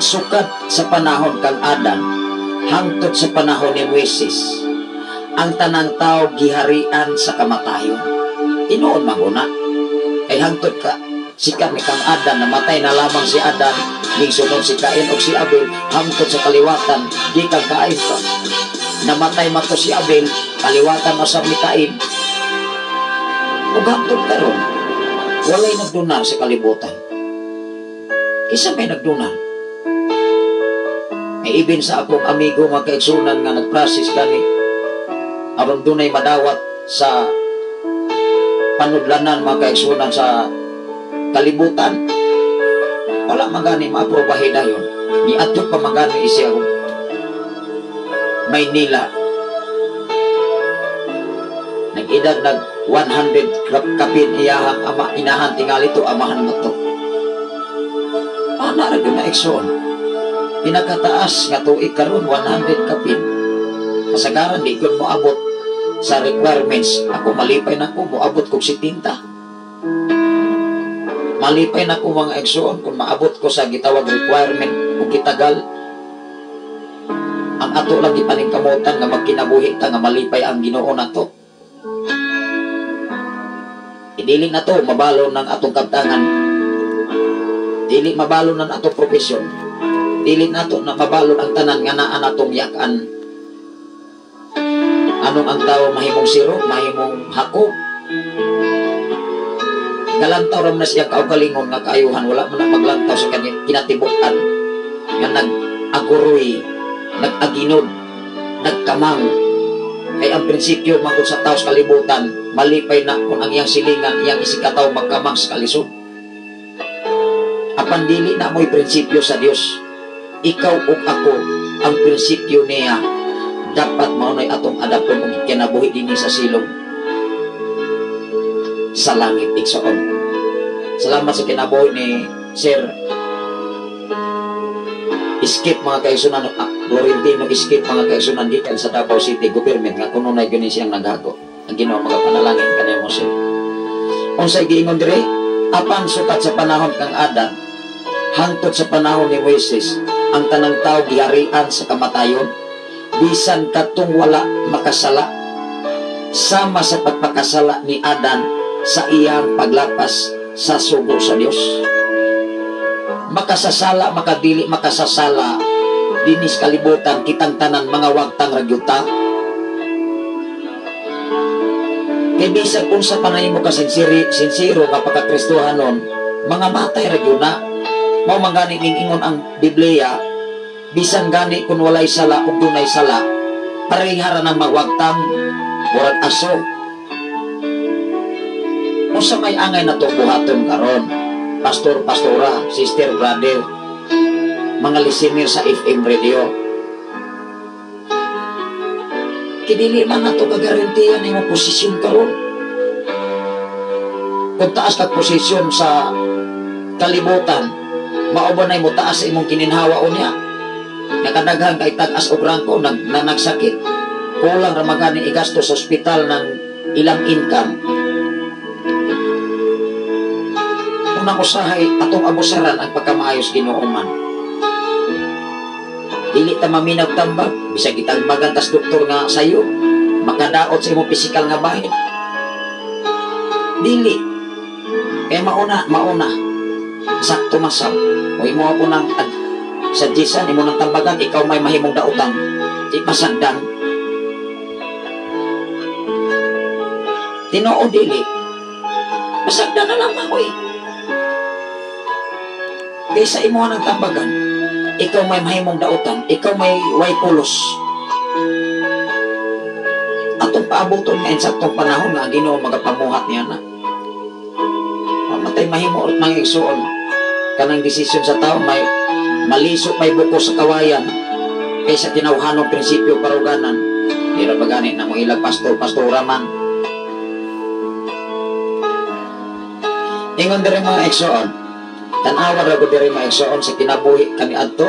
Speaker 5: sukat sa panahon kang Adan, hangtod sa panahon ni Moises, ang tanang tao giharian sa kamatayon. Tinuod maguna, ay hangtod ka sikat ni kang Adan, namatay na lamang si Adan, ning sunod si Cain o si Abel, hangtod sa kaliwatan, di kang Cain ka. Namatay mato si Abel, kaliwatan masab ni Cain. Ug hangtod karon, walay nagdunar sa kalibutan. Isa may nagdunan. May ibin sa akong amigo nga kaigsunan nga nagprasis kani aron dunay madawat sa panudlanan mga kaigsunan sa kalibutan. Wala magani maaprobahin na yun. Ni ato pa magani isiya Maynila. Nag-edad nag 100 kapin iyahang ama inahan tingali to amahan mo to. Ana ra gyud na ekson. Pinakataas nga tuig karon 100 kapin. Kasagaran di gyud moabot sa requirements. Ako malipay na ko moabot kog 70. Malipay na ko mga ekson kung maabot ko sa gitawag requirement ug gitagal. Ang ato lang gipaningkamutan nga magkinabuhi ta nga malipay ang Ginoo nato. Idili na to mabalo ng atong kabtangan. Dili mabalo na atong profesyon. Dili nato na mabalo ang tanan nga naa natong yakan. Anong ang tao mahimong siro, mahimong hako. Galantaw ram na siya kaugalingon nga kaayuhan, wala man na maglantaw sa kanyang kinatibukan nga nag-aguroy, nag-aginod, nagkamang. Kaya ang prinsipyo mangkot sa tao sa kalibutan, malipay na kung ang iyang silingan, iyang isikataw magkamang sa kalisod. Apan dili na mo'y prinsipyo sa Dios. Ikaw o ako ang prinsipyo niya. Dapat maunay atong adapton og kinabuhi dinhi sa silong sa langit igsoon. Salamat sa kinabuhi ni Sir Skip mga kaigsunan, Florentino Skip mga kaigsunan gikan sa Davao City government nga kuno na gyud siyang naghago. Ang Ginoo mga panalangin kaniya mo sir. Unsay giingon diri? Apan sukat sa panahon kang Adan, hangtod sa panahon ni Moises, ang tanang tao giharian sa kamatayon, bisan katong wala makasala, sama sa pagpakasala ni Adan sa iyang paglapas sa sugo sa Dios. Makasasala, makadili makasasala, dinis kalibutan kitang tanan mga wagtang ragyuta. Kaya bisan kung sa panay mo ka sinsiro nga pagkakristohanon, mga matay ragyuna, mao mangani ning ingon ang Biblia, bisan gani kung walay sala o dunay sala, parehara ng magwagtam, murag aso. Kung sa may angay na to buhaton karon, pastor, pastora, sister, brother, mga listener sa FM radio, kidili man na to kagarantiyan yung posisyon karon. Kung taas kag posisyon sa kalibutan, mauban ay mo taas sa imong kininhawa o niya. Nakadaghan kay tag-as o brangko, nagsakit. Kulang ramagani igasto sa ospital ng ilang income. Unang usahay, atong abusaran ang pagkamaayos Ginoo man. Dili ta maminaw tambag, bisag itagbagan tas doktor nga sayo, makadaot sa imong pisikal nga bahin. Dili. Kaya mauna. Sakto masaw. O imo ako ng suggestion, imo ng tambagan, ikaw may mahimong daotang. Di pasagdan. Tinoo dili. Pasagdan na lang ako eh. Kaya sa imo ng tambagan, ikaw may mahimong daotan, ikaw may way pulos. Atong paabuton nga insaktong panahon nga Ginoo magapamuhat niya na. tay mahimo at mga igsoon kanang desisyon sa tao may malisok may buko sa kawayan kaysa tinawhanong prinsipyo karuganan. Dira ba gani na mga ilang pastora man. Ingon diri mga igsoon, tanawa ra gud diri mga igsoon sa kinabuhi kami adto.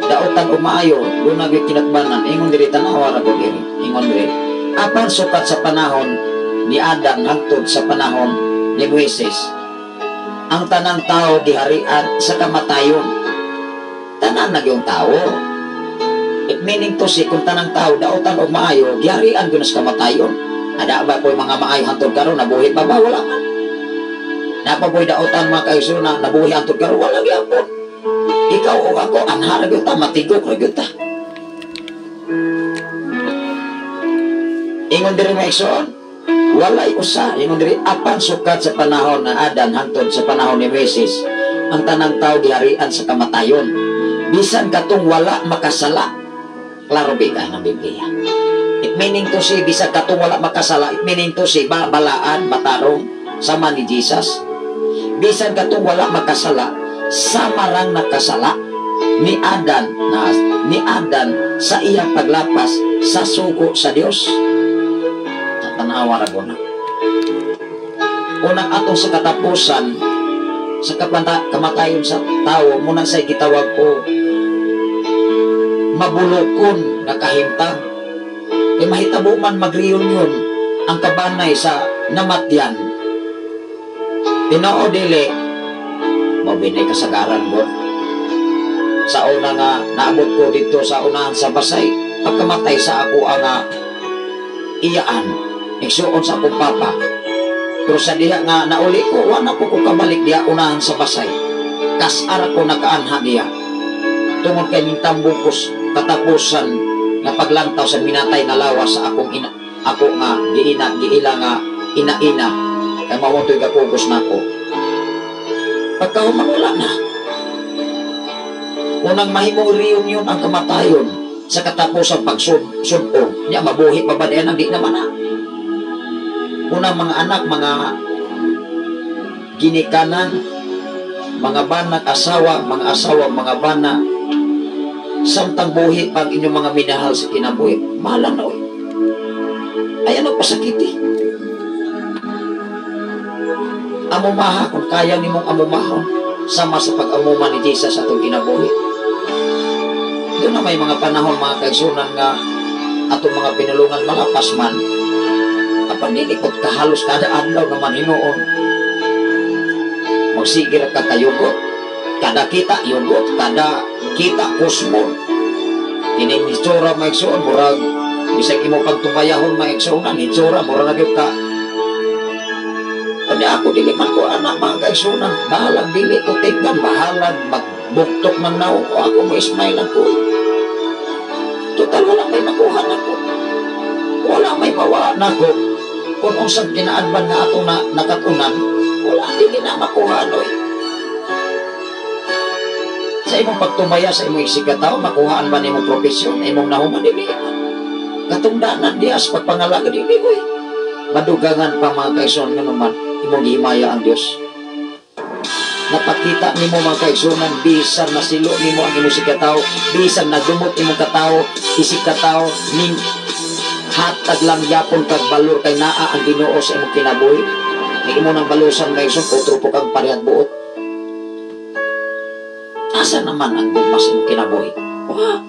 Speaker 5: Daotan o maayo, doon naging kinatbanan. Ingon diri tanawa ra gud diri. Ingon diri, apan sukat sa panahon ni Adan hangtod sa panahon ni Moises, ang tanang tao giharian sa kamatayon. Tanan na yung tao. It meaning to say, kung tanang tao daotan o maayo, giharian gyud sa kamatayon. Ada ba ko'y mga maayo hangtod karon nabuhi pa ba? Wala man. Napaboy daotan mga kaigsoon na nabuhi hangtod karon wala gyapon. Ikaw o ako anha ra gyud ta, matigok ra gyud ta. Ingon diri mga igsoon, walay usa. Ingon diri apan sukat sa panahon na Adan hangtod sa panahon ni Moises, ang tanang tao giharian sa kamatayon. Bisan katong wala makasala. Klaro bigay ng Biblia. It meaning to say, bisan katong wala makasala, it meaning to say, balaan, batarong, sama ni Jesus. Bisan katong wala makasala, sama rang nakasala ni Adan sa iyang paglapas sa sugo sa Dios. Tanawa ra na. Unang atong sa katapusan sa kamatayon sa tao, muna say gitawag ko mabulokon nga kahimtang. E mahitabo man mag-reunion ang kabanay sa namatyan. Tinoo dili mabinay kasagaran mo. Sa una nga naabot ko dito sa unahan sa Basay, pagkamatay sa ako ang iyaan, igsuon sa akong papa. Pero sa diha nga nauli ko, wala ko kabalik diha unahan sa Basay. Kasara ko nakaanha diha. Tungod kay mintambong ko katapusan nga paglantaw sa minatay nga lawas sa akong ako nga giila nga ina-ina. Kaya mamuntoy kakugos na ako. Pagkahuman wala na. Unang mahimong reunion ang kamatayon sa katapusan pagsubong. Niya mabuhi pa ba diyan? Hindi naman na. Unang mga anak, mga ginikanan, mga banak, asawa, mga bana, samtang buhi pag inyong mga minahal sa kinabuhi, mahalan na oy. Ay ano pasakiti? Amumaha kung kaya nimong amumahon sama sa pag-amuma ni Jesus sa atong kinabuhi. Doon na may mga panahon mga kaigsunan nga atong mga pinulungan mga pasman. Apan nilikot kahalos kada adlaw naman hinuon. Magsigir ka kayugot, kada kita yugot, kada kita kusmon. Ining itsura maigsuon murag bisag imo pagtumayahon maigsuonan itsura murag nagyud ka. Kanya ako dili man ko anak mga kaigsunan, bahalag dili ko tignan, bahalag magbuktok ng naong ko ako mo ismail ako. Total wala may makuha na ko, wala may mawa na ko. Kung unsang ginaadban nga atong nakatunan, wala dili na makuha noy. Sa imong pagtumaya sa imong isikataw, makuhaan ba nimong profesyon, imong nahuman dili. Katungdanan dias pagpangalaga dili ko eh. Madugangan pa mga kaigsunan nga naman imong gihimaya ang Dios. Napakita nimo mga kaigsunan bisan nasilo nimo ang imong sikataw, bisan nagdumot imong katawo, isip katawo ning hatag lang yapon kag balor kay naa ang Ginoo sa imong kinabuhi. Kay imo nang balusan kaigsunan utro po kang parehas buot. Asa naman ang gugmas imong kinabuhi? Wa.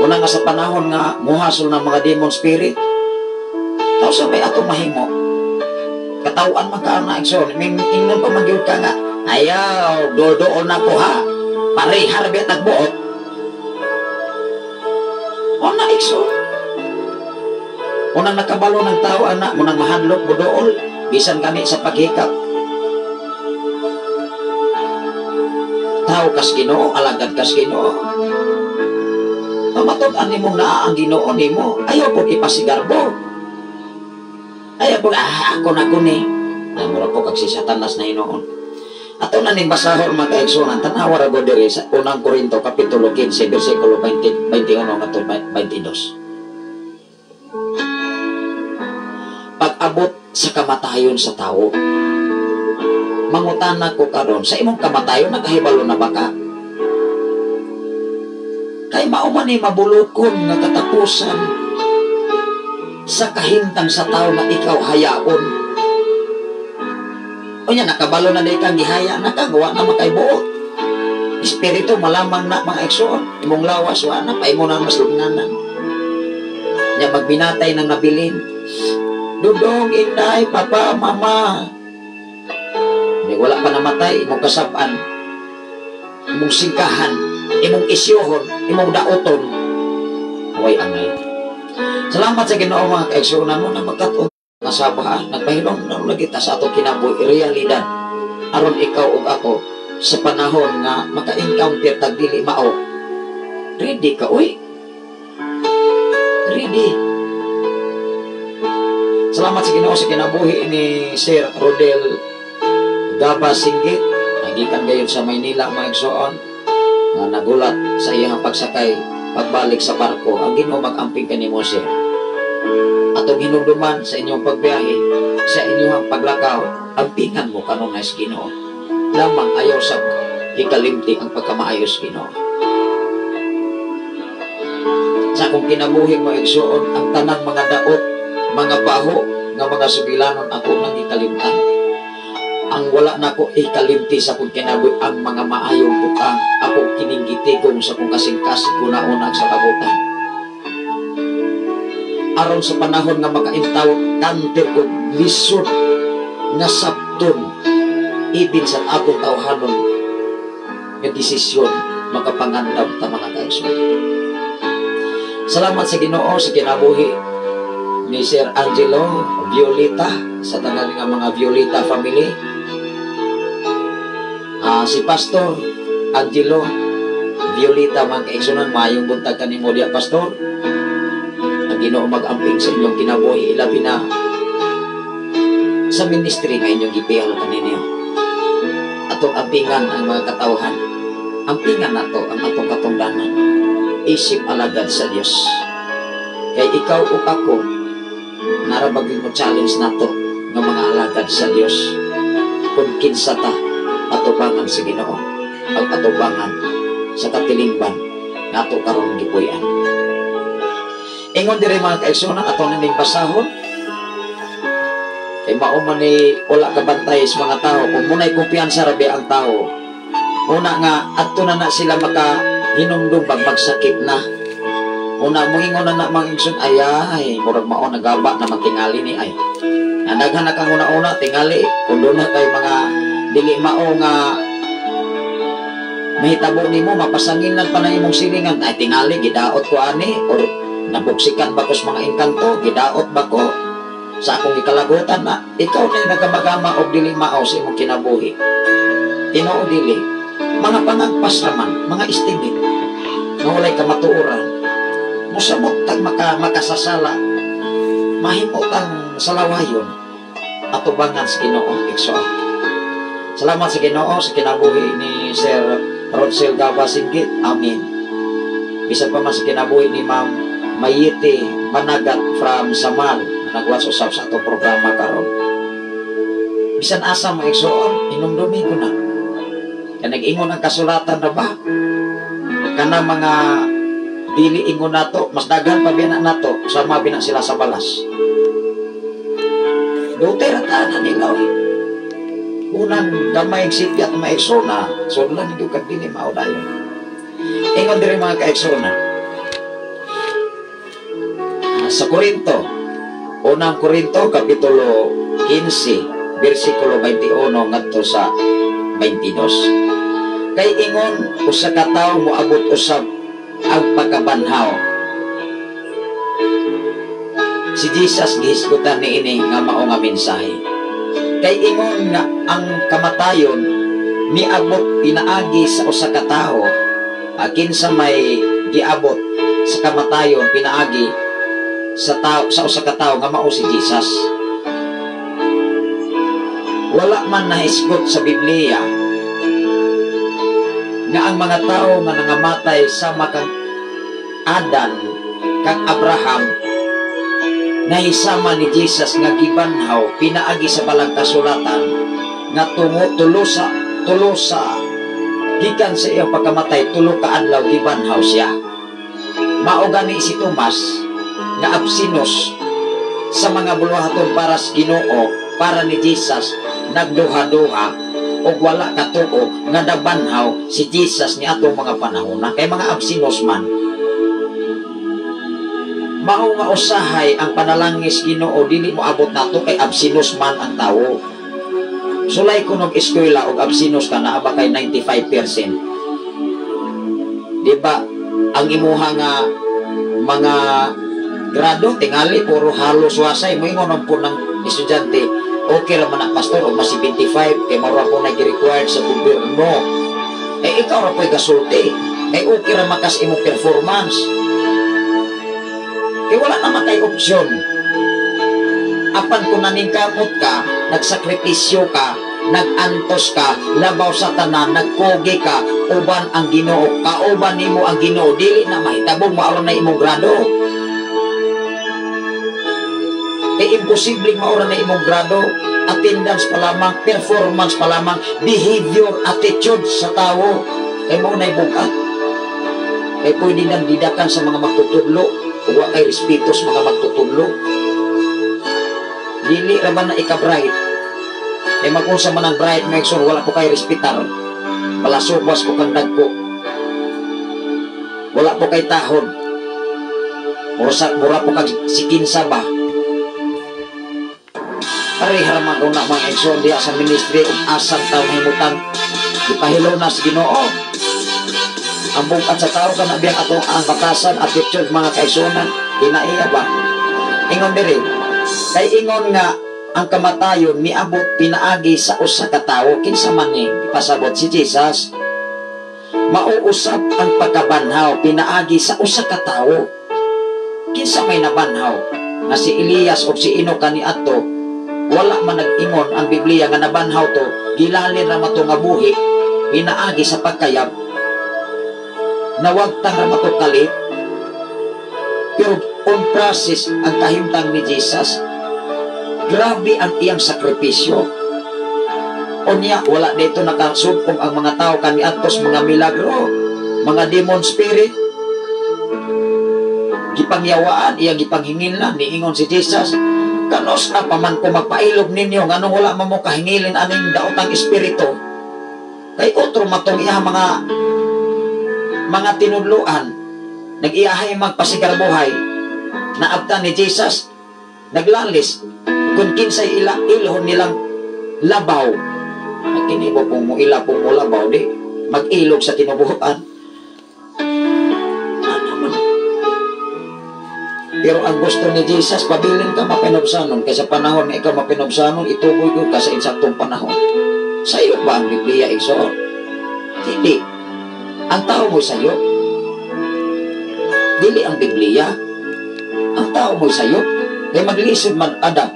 Speaker 5: Una nga sa panahon nga muhasol ng mga demon spirit, tao sa may atong mahimo katawan magkaana igsoon ingon pa magyud ka nga ayaw doon na ko ha parihar bet nagbuot ona igsoon unang nakabalo ng tao anak munang mahadlok budool bisan kami sa paghikap tao kas Ginoo alagad kas Ginoo mamatod-an nimong naa ang Ginoo nimo ayaw po ipasigarbo. Ay, ako na guni. Ay, mura po kag si Satanas na hinoon. Ato na ning basahon mga kaigsunan, tanawa ra gud diri sa unang Korinto kapitulo 15 bersikulo 21 ngadto 22. Pag-abot sa kamatayon sa tao. Mangutana ko karon, sa imong kamatayon nagahibalo na ba ka? Kay mao man ni mabulokon nga katapusan sa kahintang sa tao nga ikaw hayaon. Unya nakabalo na day kang gihaya, nakagawa na makaibuot. Espiritu malamang na mga eksoon, imong lawas wa na pa imo na mas lugnanan. Nya magbinatay ng nabilin. Dudong, inday, papa, mama. Di wala pa namatay, imong kasab-an, imong singkahan, imong isyohon, imong daoton. Huwag angay. Salamat sa Ginoo mga kaigsunan mo na magkatong nasabahan, nagpahilong na lagi ta sa atong kinabuhi realidad. Aron ikaw ug ako sa panahon nga maka-encounter tag dili mao. Ready ka, uy? Ready. Salamat sa Ginoo sa kinabuhi ni Sir Rodel Gaba Singgit. Nagikan gayon sa Maynila mga igsoon nga nagulat sa iyang pagsakay pagbalik sa barko. Ang Ginoo mag-amping kanimo, sir. Atong hinumduman sa inyong pagbiyahe, sa inyong paglakaw, ampingan mo kanong nais Ginoo. Lamang ayaw sa ikalimti ang pagkamaayos Ginoo. Sa akong kinabuhing mga igsoon, ang tanang mga daot, mga baho, nga mga sugilanon ako nang ikalimtan. Ang wala na ko ikalimti sa akong kinabuhi ang mga maayong butang. Ako kininggitigong sa kong kasing-kasing una-una sa kabutan. Aron sa panahon nga makaintaw, kanter ko lisod nga sabton ibin sa atong tawhanon nga desisyon makapangandam ta mga kaigsoon. Salamat sa Ginoo sa kinabuhi ni Sir Angelo Violeta sa tanan nga mga Violeta family. Si Pastor Angelo Violeta mga kaigsunan, mayong buntag kanimo diya Pastor. Ang Ginoo mag-amping sa inyong kinabuhi, ilabi na sa ministry nga inyong gipihal kaninyo. Atong ampingan ang mga katawhan. Ampingan nato ang atong katungdanan. Isip alagad sa Dios. Kay ikaw o ako, narabagin mo challenge nato ng mga alagad sa Dios. Kung kinsa ta, atubangan sa Ginoo. Ang atubangan sa katilingban nato karong gipuy-an. Ingon diri mga kaigsunan atong ning basahon. Kay mao man ni wala ka bantay sa mga tao. Kung muna'y kumpiyansa rabi ang tao, una nga adto na sila makahinumdum pag magsakit na. Una moingon na mga igsoon, ay murag mao nagaba na matingali ni ay. Nadaghan na kang una-una tingali kung doon na kay mga dili mao nga mahitabo nimo mapasanginan pa na imong silingan ay tingali gidaot ko ani or nabuksikan ba ko sa mga engkanto, gidaot ba ko sa akong ikalagutan na ikaw na nagamagama o dili mao sa imong kinabuhi. Tinoo dili mga pangagpas naman, mga estimate nga walay kamatuoran, musamot tag makasasala, mahimot ang salawayon atubangan sa Ginoong igsoon. Salamat sa Ginoo sa kinabuhi ni Sir Rodsel Gaba Singgit. Amen. Bisan pa man sa kinabuhi ni Ma'am Mayiti Managat from Samal na nagwas usab sa atong programa karon. Bisan asa mo igsoon, inumdumi ko na. Kaya nag-ingon ang kasulatan na ba? Kana mga dili ingon nato, mas daghan pa biya nato, sama biya sila sa balas. Doter at ana nila. Unang gamay sipi at maeksona, so lang hindi ka dili mao dayon. Ingon diri mga kaeksona. Sa Korinto, unang Korinto kapitulo 15, bersikulo 21 ngadto sa 22. Kay ingon usa ka tawo moabot usab ang pagkabanhaw. Si Jesus gihisgutan niini nga mao nga mensahe. Kay ingon nga ang kamatayon miabot pinaagi sa usa ka tawo, kinsa may giabot sa kamatayon pinaagi sa usa ka tawo nga mao si Jesus. Wala man nahisgot sa Biblia nga ang mga tao nga nangamatay sama kang Adan kang Abraham nahisama ni Jesus nga gibanhaw pinaagi sa balang kasulatan nga tungo tulo sa gikan sa iyang pagkamatay tulo ka adlaw gibanhaw siya. Mao gani si Tomas nga absinos sa mga buluhaton para sa Ginoo, para ni Jesus, nagduha-duha o wala katuo nga nabanhaw si Jesus ni atong mga panahon kay mga absinos man. Mao nga usahay ang panalangis Ginoo dili mo abot nato kay absinos man ang tawo. Sulay ko ng eskwela og absinos ka naa ba kay 95%. Di ba ang imuha nga mga grado tingali puro halos wasay mo ingon po ng estudyante okay ra man na pastor o mas 75 kay mao po nag-required sa gobyerno. Ikaw ra po'y gasulti okay ra makas imong performance. Wala naman kay opsyon. Apan kung naningkamot ka, nagsakripisyo ka, nagantos ka, labaw sa tanan, nagkogi ka, uban ang Ginoo, kauban nimo ang Ginoo, dili na mahitabong maoron na imong grado. Imposible maoron na imong grado, attendance pa lamang, performance pa lamang, behavior, attitude sa tao, kay mo na ibugat. Kay pwede nang didakan sa mga magtutudlo, huwag kay respeto sa mga magtutudlo. Dili raman na ika-bright. Kay makunsa man ang bright mo ekson, wala po kay respitar. Palasubas po kang dagko. Wala po kay tahod. Mura po kang sikinsa ba. Parihara man kung na mga ekson diya sa ministry o asang taong himutan. Ipahilaw na si Ginoo. Ang bukat sa tao ka na biyang atong ang batasan at picture mga kaisunan inaiya ba ingon diri kay ingon nga ang kamatayon miabot pinaagi sa usa ka tawo kinsa man ni ipasabot si Jesus mauusap ang pagkabanhaw pinaagi sa usa ka tawo kinsa may nabanhaw nga si Elias o si Ino kaniadto wala man nag-ingon ang Biblia nga nabanhaw to gilalin ra mato nga buhi pinaagi sa pagkayab nawagtang ra matukalit pero on process ang kahimtang ni Jesus grabe ang iyang sakripisyo unya wala dito nakasupong ang mga tao kaniadtos mga milagro mga demon spirit gipangyawaan iyang gipanghingilnan niingon si Jesus kanos pa man ko magpailog ninyo nganong wala mo kahingilin aning daotang espiritu kay otro matong iya mga tinudluan nag-iyahay magpasigar buhay naabtan ni Jesus naglalis kung kinsay ilhon nilang labaw nagkinibo kung mo ila kung mo labaw di mag-ilog sa tinubuhan pero ang gusto ni Jesus pabilin ka mapinobsanon kaysa panahon na ikaw mapinobsanon ituboy ko ka sa insaktong panahon sa iyo ba ang Biblia igsoon? Hindi. Ang tao mo'y sayo. Dili ang Biblia. Ang tao mo'y sayo. Kaya maglisod mag-ada.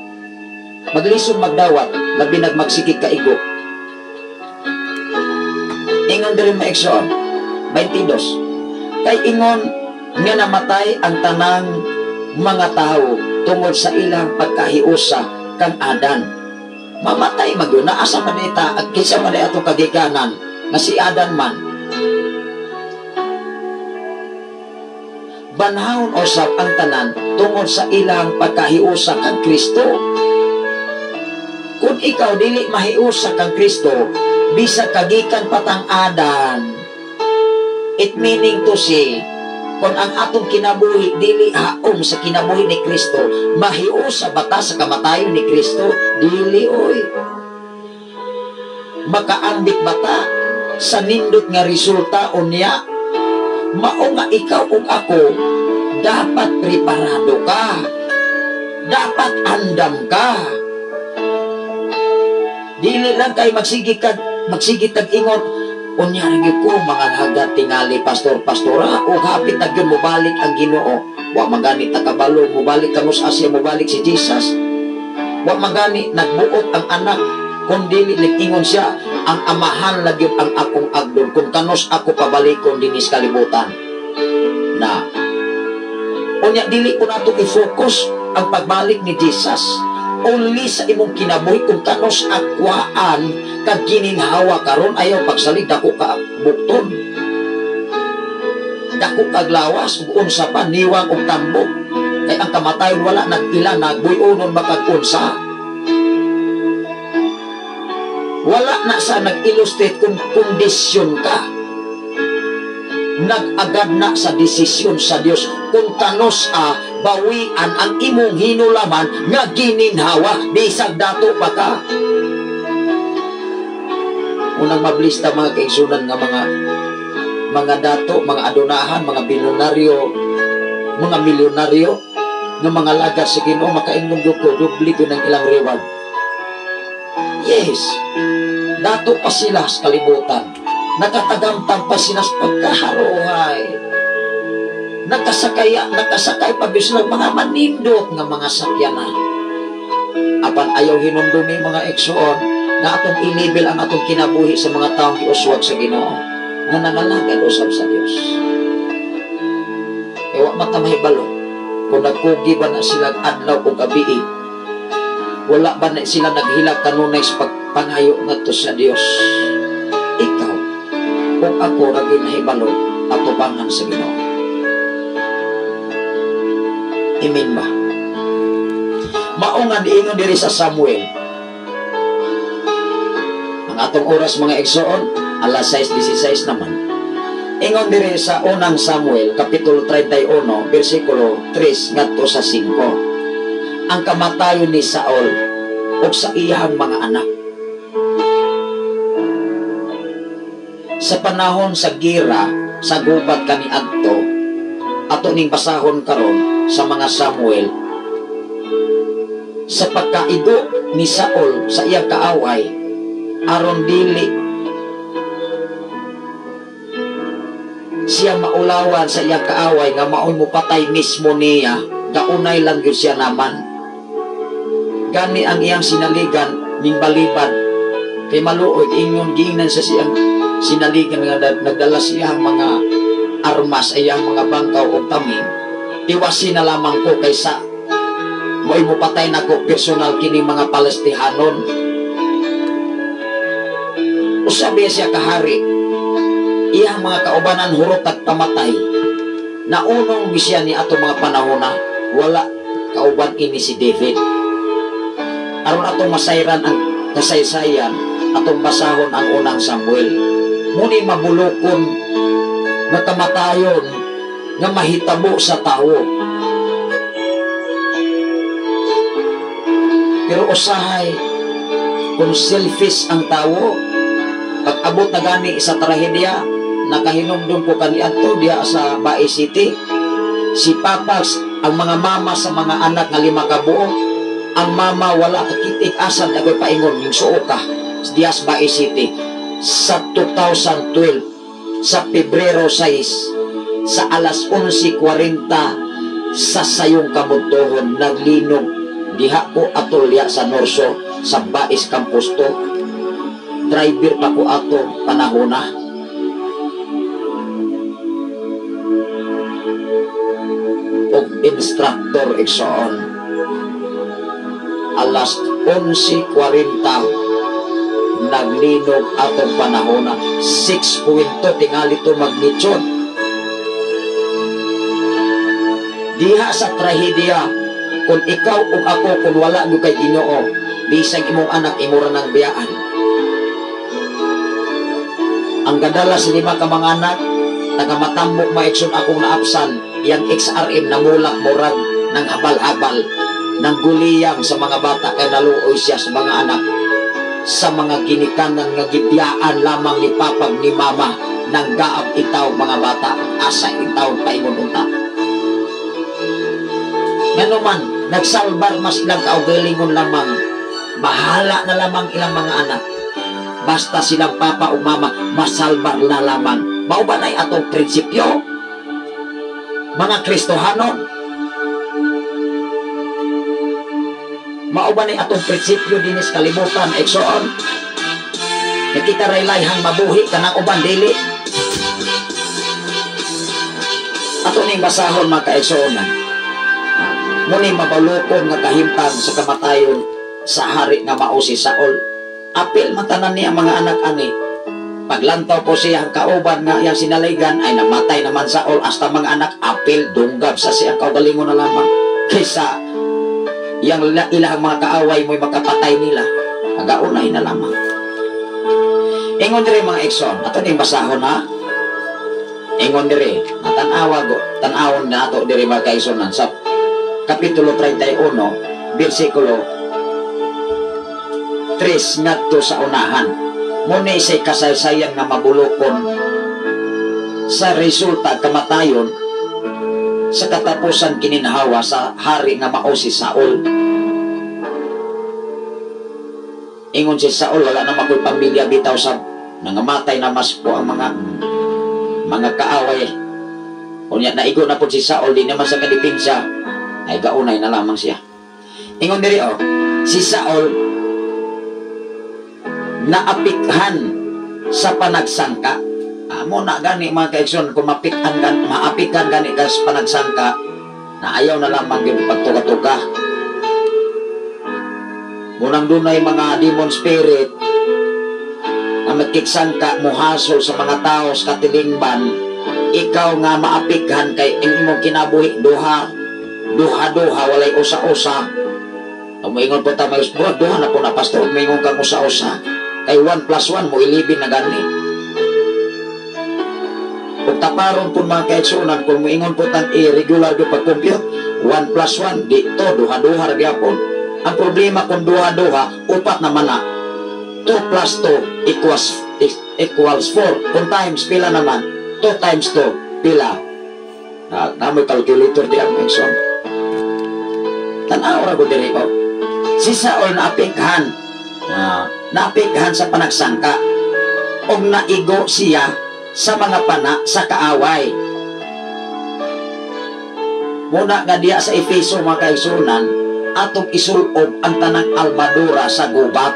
Speaker 5: Maglisod magdawat. Labi nagmagsikik ka igo. Ingon din maiksoon. 22. Kay ingon nga namatay ang tanang mga tao tungod sa ilang pagkahiusa kang Adan. Mamatay magyo. Naasa man ita at kisa man ito kagikanan na si Adan man. Banhawon usab ang tanan tungod sa ilang pagkahiusa kang Kristo. Kung ikaw dili mahiusa kang Kristo, bisa kagikan patang Adan. It meaning to say, kung ang atong kinabuhi dili haom sa kinabuhi ni Kristo, mahiusa bata sa kamatayon ni Kristo, dili oy. Makaambit bata sa nindot nga resulta unya. Mao nga ikaw ug ako dapat preparado ka dapat andam ka dili lang kay magsigit tag ingon unya rin ko mga hagat tingali pastora o hapit na yun mobalik ang Ginoo wa magani takabalo mobalik kanus Asya mobalik si Jesus wa magani nagbuot ang anak kung dili nag-ingon siya ang amahan lagyon ang akong agdon kung kanos ako pabalikon dinis kalibutan na unya dili ko nato i-focus ang pagbalik ni Jesus only sa imong kinabuhi kung kanos akwaan kag gininhawa karon ayaw pagsalig dako ka bukton, dako kag lawas ug unsa pa niwang og tambok kay ang kamatayon wala nagila nagbuyonon makag-unsa. Wala na sa nag-illustrate kung kondisyon ka, nag-agad na sa desisyon sa Dios kung kanos bawian ang imong hinulaman nga gininhawa bisag dato pa ka. Unang mablista mga kaigsunan nga mga dato, mga adonahan, mga milyonaryo nga mga lagas sa Ginoo makaingon ko dubli ko ng ilang reward. Yes, dato pa sila sa kalibutan, nakatagamtang pa sila sa pagkaharuhay, nakasakay pa bislang mga manindot nga mga sakyanan. Apan ayaw hinumdumi mga eksoon na atong inibel ang atong kinabuhi sa mga taong giuswag sa Ginoo nga nangalagad usab sa Dios. Ewa matamahibalo kung nagkugi ba na sila adlaw o gabi, wala ba na sila naghilak kanunay sa pagpangayo ngadto sa Dios. Ikaw kung ako ra ginahibalo atubangan sa Ginoo. Amen ba? Mao nga diingon diri sa Samuel. Ang atong oras mga igsoon, alas 6:16 naman. Ingon diri sa unang Samuel, kapitulo 31, versikulo 3 ngadto sa 5. Ang kamatayon ni Saul o sa iyang mga anak. Sa panahon sa gira, sa gubat kaniadto, ato ning basahon karon sa mga Samuel, sa pagkaido ni Saul sa iyang kaaway, aron dili siya maulawan sa iyang kaaway nga maoy mo patay mismo niya, kaunay lang gyud siya naman. Gani ang iyang sinaligan ning balibad kay maluoy ingon giingnan sa siyang sinaligan nga nagdala siyang mga armas, iyang mga bangkaw o tamin. Iwasin na lamang ko kaysa mo'y mo patay na ko personal kining mga Palestihanon. Usabi siya kahari, iyang mga kaubanan hurot at pamatay. Naunong bisya ni ato mga panahon na wala kauban ini si David. Aron atong masayran ang kasaysayan, atong basahon ang unang Samuel. Muni mabulokon na kamatayon nga mahitabo sa tao. Pero usahay kung selfish ang tao, pag abot na gani sa trahedya, nakahinumdum ko kaniadto diha sa Bae City. Si Papas, ang mga mama sa mga anak nga 5 ka buok, ang mama wala kakitig asan dagoy paingon yung suo ka diha sa Bae City sa 2012 sa Pebrero 6 sa alas 11:40 sa sayong kabuntohon naglinog diha ko atolya sa Norso sa Bais Campus to. Driver pa ko ato panahona. Og instructor igsoon. Alas 11:40 naglinog atong panahona. 6.2 tingali to magnitude. Diha sa trahedya, kung ikaw o ako kung wala mo kay Ginoo, bisag imong anak imura ng biyaan. Ang gadala sa 5 ka mga anak, nagamatambok maikson akong naapsan, yang XRM na mulak morag ng habal-habal, ng guliyang sa mga bata kay naluoy siya sa mga anak, sa mga ginikanan nga gitiyaan lamang ni papag ni mama, nang gaab itaw mga bata, asa itaw paingon unta. Ngano man, nagsalbar mas ilang kaugalingon lamang, bahala na lamang ilang mga anak. Basta silang papa o mama, masalbar na lamang. Mao ba na'y atong prinsipyo? Mga Kristohanon? Mao ba na'y atong prinsipyo din sa kalibutan, eksoon? Nakita raylayhang mabuhi ka ng uban dili. Ato ning basahon mga kaeksonan. Muni mabalukon nga kahimtang sa kamatayon sa hari nga mao si Saul. Apil matanan niya mga anak ani. Paglantaw po siyang kauban nga iyang sinaligan ay namatay naman Saul hasta mga anak apil dunggab sa siyang kaugalingon na lamang kaysa yang ilang mga kaaway mo'y makapatay nila. Agaunay na lamang. Ingon diri mga ekson, ato ning basahon ha. Ingon diri, tanawon na ato diri mga kaigsonan sa kapitulo 31, bersikulo 3 ngadto sa unahan. Muna isa'y kasaysayan nga mabulokon sa resulta kamatayon sa katapusan kininhawa sa hari nga mao si Saul. Ingon si Saul, wala na mako'y pamilya bitaw sa nangamatay na mas po ang mga kaaway. Kunya naigo na po si Saul, di naman sa kadipinsa, ay gaunay na lamang siya. Ingon diri si Saul naapikhan sa panagsangka. Amo na gani mga kaigsoon, kung maapikan gani ka sa panagsangka, na ayaw na lamang yung pagtuga-tuga. Munang dunay mga demon spirit na magkiksangka muhasol sa mga tao sa katilingban, ikaw nga maapikhan kay imong kinabuhi duha walay usa-usa. Moingon po ta may duha na po na pastor, moingon kang usa-usa kay 1 + 1 mo ilibin na gani. Kung taparon po mga kaigsunan, kung moingon po tang irregular yung pag-compute 1 + 1 dito duha-duha ra gyapon. Ang problema kung duha-duha, upat naman na. 2 + 2 equals 4. Kung times, pila naman? 2 times 2, pila? Namoy calculator di ang mention. Tanaw ra ko diri ko. Si Saul naapikhan sa panagsangka. O naigo siya sa mga pana sa kaaway. Muna nga diya sa Efeso mga kaigsunan, atong isulob ang tanang almadura sa gubat.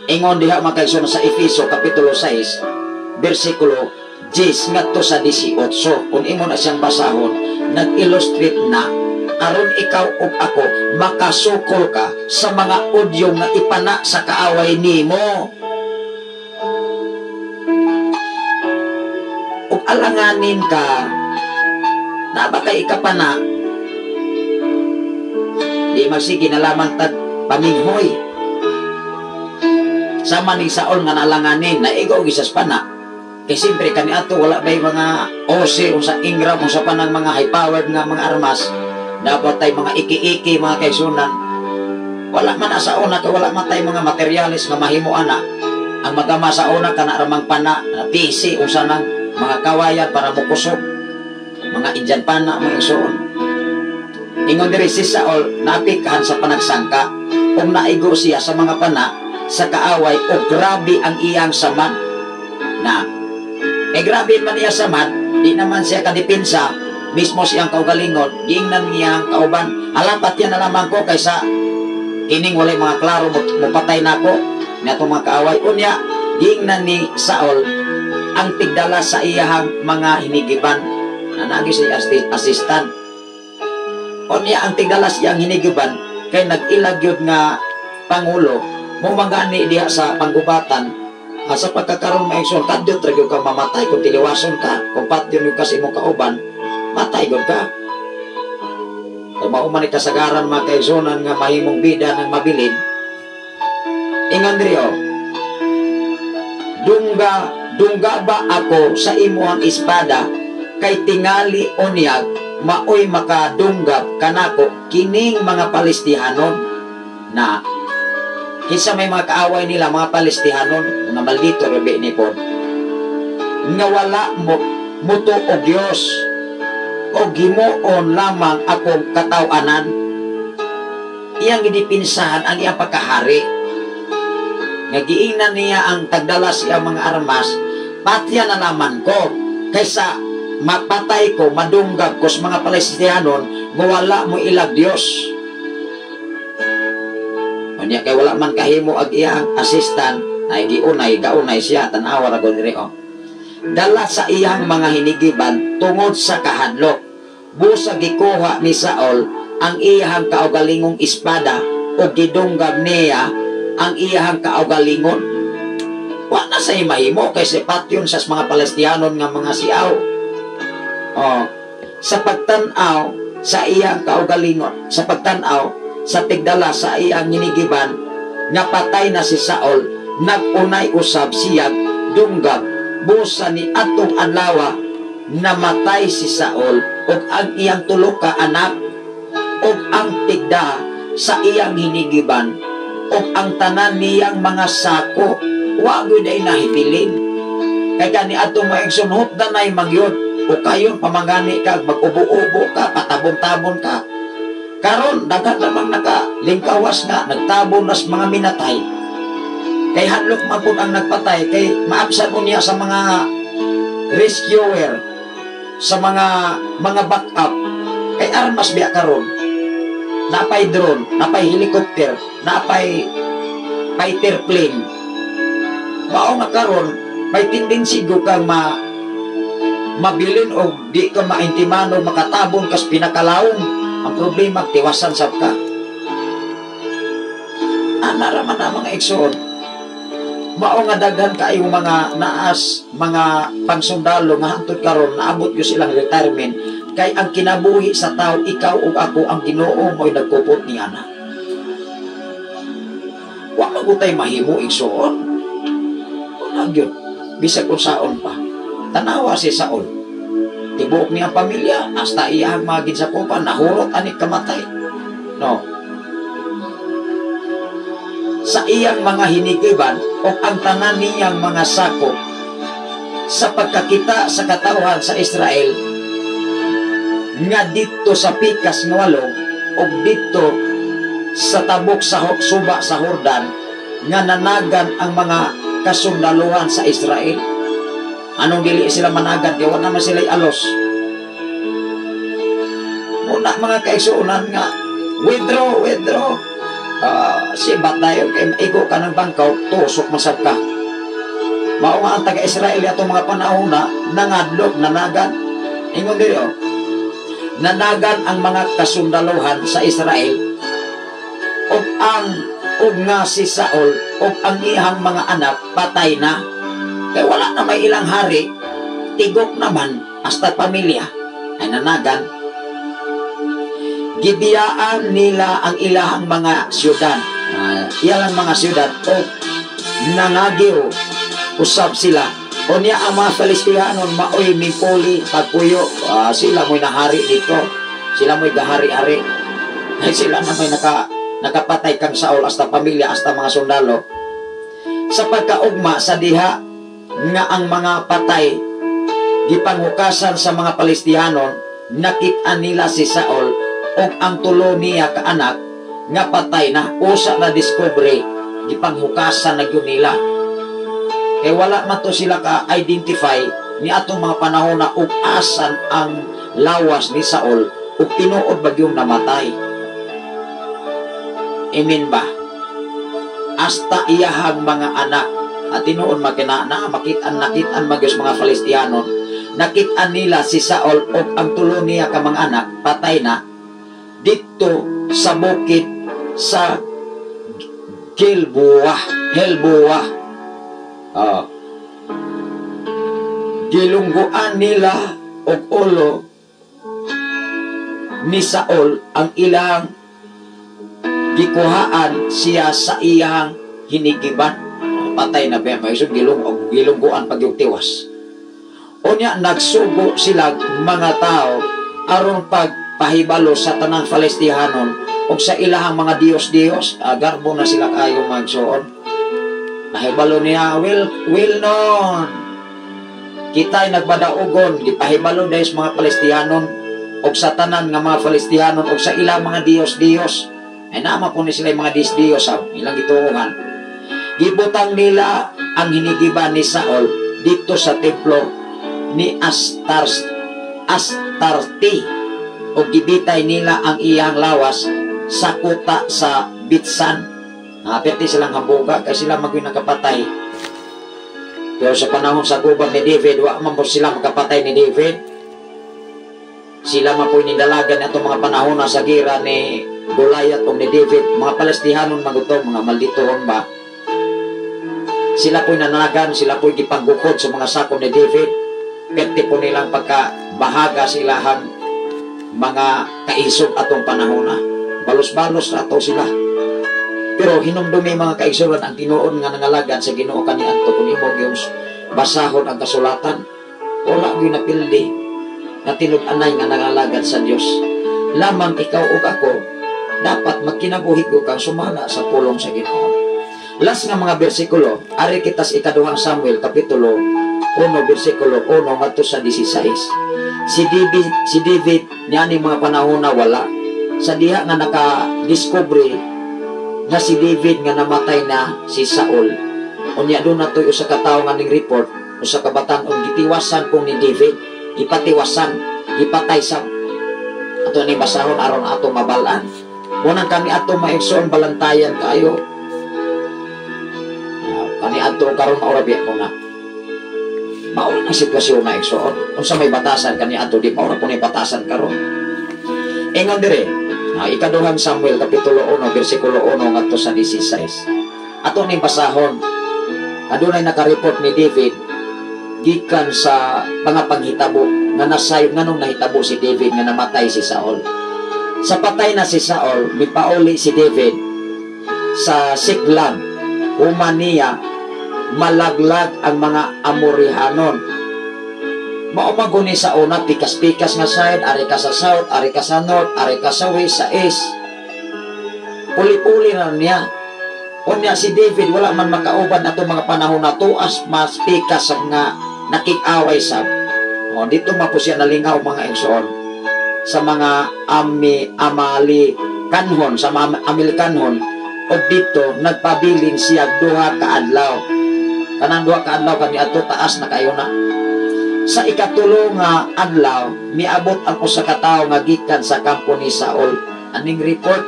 Speaker 5: Ingon diha mga kaigsoon sa Efeso kapitulo 6 bersikulo 10 ngadto sa 18. Kung imo na siyang basahon, nag-illustrate na aron ikaw ug ako makasukol ka sa mga udyo nga ipana sa kaaway nimo. Ug alanganin ka na ba kay ikapana, di magsige na lamang tag paminghoy. Sama ni Saul nga nalanganin na ikaw gisas pana. Kay siyempre kami ato wala bay mga ose unsa ingram unsa pa ng mga high powered nga mga armas. Dapat tay mga iki-iki mga kaigsunan. Wala man sa una kay wala man tay mga materialis nga mahimo ana. Ang magama sa una kana ramang pana na PC unsa nang mga kawayan para mukusog. Mga Indian pana mga igsoon. Ingon diri si Saul napikhan sa panagsangka ug naigo siya sa mga pana sa kaaway o grabe ang iyang saman na grabe man iya saman, di naman siya kadipinsa mismo siyang kaugalingon, giingnan niya kauban alapat yan na lamang ko kaysa kining walay mga klaro mupatay na ko na itong mga kaaway. Unya giingnan ni Saul ang tigdala sa iyahang mga hinigiban na nagi siya assistant. Unya ang tigdala siyang hinigiban kay nag-ilag yun nga pangulo mo magani diha sa panggubatan. Sa pagkakaroon mo ekson kadyot ra gyud ka mamatay kung tiliwason ka, kung patyon yung kasi imong kauban matay gud ka. Kung mauman ni kasagaran mga kaigsonan nga mahimong bida ng mabilin. Ingon diri dungga ba ako sa imuhang espada kay tingali unyag maoy makadunggab kanako kining mga Palestihanon na kisa may mga kaaway nila mga Palestihanon nga maldito rebe ni po nga wala muto o Dios o gimuon lamang akong katawanan. Iyang gidipinsahan ang iyang pagkahari nga giingnan niya ang tagdala siya mga armas patya na naman ko kaysa mapatay ko madunggag ko sa mga Palestihanon nga wala mo ilag Dios. Kanya kay wala man kahimo ag iyang assistant ay gaunay siya tan-awa ra gud diri dala sa iyang mga hinigiban tungod sa kahadlok. Busa gikuha ni Saul ang iyang kaugalingong espada o gidunggab niya ang iyang kaugalingon. Wa na sa mahimo kay sipat yun sa mga Palestianon nga mga siaw. Sa pagtanaw sa iyang kaugalingon, sa pagtanaw sa tigdala sa iyang hinigiban nga patay na si Saul, nagunay usab siyag dunggab busa ni atong adlaw namatay si Saul ug ang iyang tulo ka anak ug ang tigda sa iyang hinigiban ug ang tanan niyang mga sako wa gyud ay nahipilin. Kay kani atong maigsunhot danay mangyod o kayon pamangani ka mag-ubo-ubo ka, patabon-tabon ka. Karon daghan lamang nakalingkawas nga nagtabon nas mga minatay. Kay hadlok man pud ang nagpatay kay maabsan mo niya sa mga rescuer, sa mga backup. Kay armas biya karon. Napay drone, napay helicopter, napay fighter plane. Mao nga karon may tendency kang mabilin o di ka maintiman o makatabon kas pinakalawong. Ang problema tiwasan sab ka. Anaraman na mga igsoon. Mao nga daghan kaayo mga naas, mga pangsundalo nga hangtod karon naabot gyud silang retirement kay ang kinabuhi sa tao ikaw ug ako ang Ginoo mo'y nagkupot ni ana. Wa magutay mahimo igsoon. Wala gyud bisag kung saon pa. Tanawa si Saul. Tibuok niya pamilya hasta iyang mga ginsakupan nahurot ani kamatay. No. Sa iyang mga hinigiban o ang tanan niyang mga sako sa pagkakita sa katawhan sa Israel nga dito sa pikas nga walong o dito sa tabok sa suba sa Hordan nga nanagan ang mga kasundaluhan sa Israel. Anong dili sila managan? Di wala naman sila'y alos. Muna mga kaigsuunan nga, withdraw. Sibat na yun, kay maigo ka ng bangkaw, tusok masab ka. Mao nga ang taga-Israel itong mga panahon na nangadlog, nanagan. Ingon dili nanagan ang mga kasundaluhan sa Israel ug nga si Saul ug ang iyang mga anak patay na. Kaya wala na may ilang hari, tigok naman hasta pamilya ay nanagan. Gibiyaan nila ang ilahang mga siyudad, ilang mga siyudad o nangagiw usab sila. O niya ang mga Palestianon maoy mipuli pagpuyo, sila mo'y nahari dito, sila mo'y gahari-hari. Ay sila na may nakapatay kang Saul hasta pamilya hasta mga sundalo. Sa pagkaugma sa diha nga ang mga patay gipanghukasan sa mga Palestianon, nakit-an nila si Saul o ang tulo niya ka anak nga patay na usa na discovery gipanghukasan na yun nila. Kaya wala man to sila ka-identify ni atong mga panahon na ug asan ang lawas ni Saul ug tinuod bagyong namatay. Amen ba? Hasta iyahang mga anak at tinuod makitaan magyos mga Palestianon, nakitaan nila si Saul o ang tulo niya ka mga anak patay na dito sa bukid sa Helbuah. Gilungguan nila og ulo ni Saul ang ilang gikuhaan siya sa iyang hinigiban. Patay na ba may gilungguan pagyugtiwas. Unya nagsugo sila mga tao aron pagpahibalo sa tanang Palestihanon o sa ilahang mga Diyos garbo na sila kayo magsuon. Nahibalo niya will non kita'y nagbadaugon gipahibalo dahil sa mga Palestihanon o sa tanan nga mga Palestihanon o sa ilang mga Diyos ay naman po ni sila mga Diyos ilang gituungan. Gibutang nila ang hinigiban ni Saul dito sa templo ni Astarte o gibitay nila ang iyang lawas sa kuta sa Bitsan. Napirti silang hambuga kasi sila maging nakapatay. Pero sa panahon sa gubat ni David, wa man po sila makapatay ni David. sila mapoy nindalagan atong mga panahon na sa gira ni Goliath o ni David, mga Palestihanon magutong, mga malditohon ba, sila po'y nananagan, sila po'y gipanggukod sa mga sakop ni David, perti po nilang pagkabahaga silahang mga kaisog atong panahon na, balos-balos na ato sila. Pero hinumdumi mga kaigsuran ang tinuon nga nangalagad sa Ginoo kaniadto, kung imo gyud basahon ang kasulatan, wala gyud napildi na tinud-anay nga nangalagad sa Dios. Lamang ikaw ug ako dapat magkinabuhi ko kang sumala sa pulong sa Ginoo. Last nga mga bersikulo, ari kita sa ikaduhang Samuel kapitulo 1 bersikulo 1 ngadto sa 16. Si David niani mga panahon na wala sa diha nga naka-discovery nga si David nga namatay na si Saul. Unya doon na to'y usa ka tawo nga ning report, usa ka batan-on gitiwasan kung ni David, ipatiwasan, ipatay sa ato ni basahon aron ato mabalaan. Munang kami ato maigsoon balantayan kayo. Kani ato karon maurabi ko na. Maura ang sitwasyon na igsoon. Unsa may batasan kani ato di maura po ni batasan karon. Ingon dire, ikaduhang Samuel kapitulo 1 bersikulo 1 ngadto sa 16. Ato ni basahon. Adunay naka-report ni David gikan sa mga panghitabo nga nasayod nganong nahitabo si David nga namatay si Saul. Sa patay na si Saul, mipauli si David sa Siklag, Humaniya, malaglag ang mga Amorihanon. Maumaguni sa una, pikas-pikas nga side, ari ka sa south, ari ka sa north, ari ka sa west, sa east. Puli-puli na niya. Unya si David, wala man makauban ato mga panahon na tuas, mas pikas nga nakikaway sa. O, dito mapo siya nalingaw mga igsoon sa mga amali kanhon, sa mga amil kanhon, o dito nagpabilin siya duha ka adlaw. Kanang duha ka adlaw kami ato taas na kayo na. Sa ikatulo nga adlaw, miabot ang usa ka tawo nga gikan sa kampo ni Saul. Aning report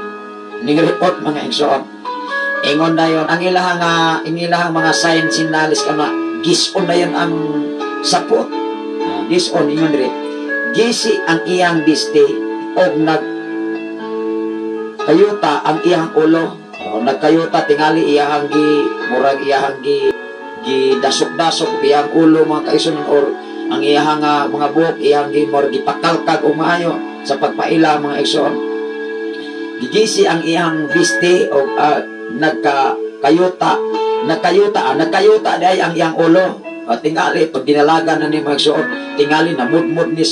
Speaker 5: mga igsoon. Ingon dayon ang ilahang mga sign sinalis kana gison dayon ang sapot. Gison ingon dire. Gisi ang iyang biste og nagkayuta ang iyang ulo. Nagkayuta tingali iyang murag iyang dasok-dasok iyang ulo mga kaisunon or ang iyang mga buhok iyang murag gipakalkag o maayo sa pagpaila mga igsoon. Gigisi ang iyang biste og nagkayuta day ang iyang ulo. Tingali pag dinalaga na ni mga igsoon, tingali na mudmud ni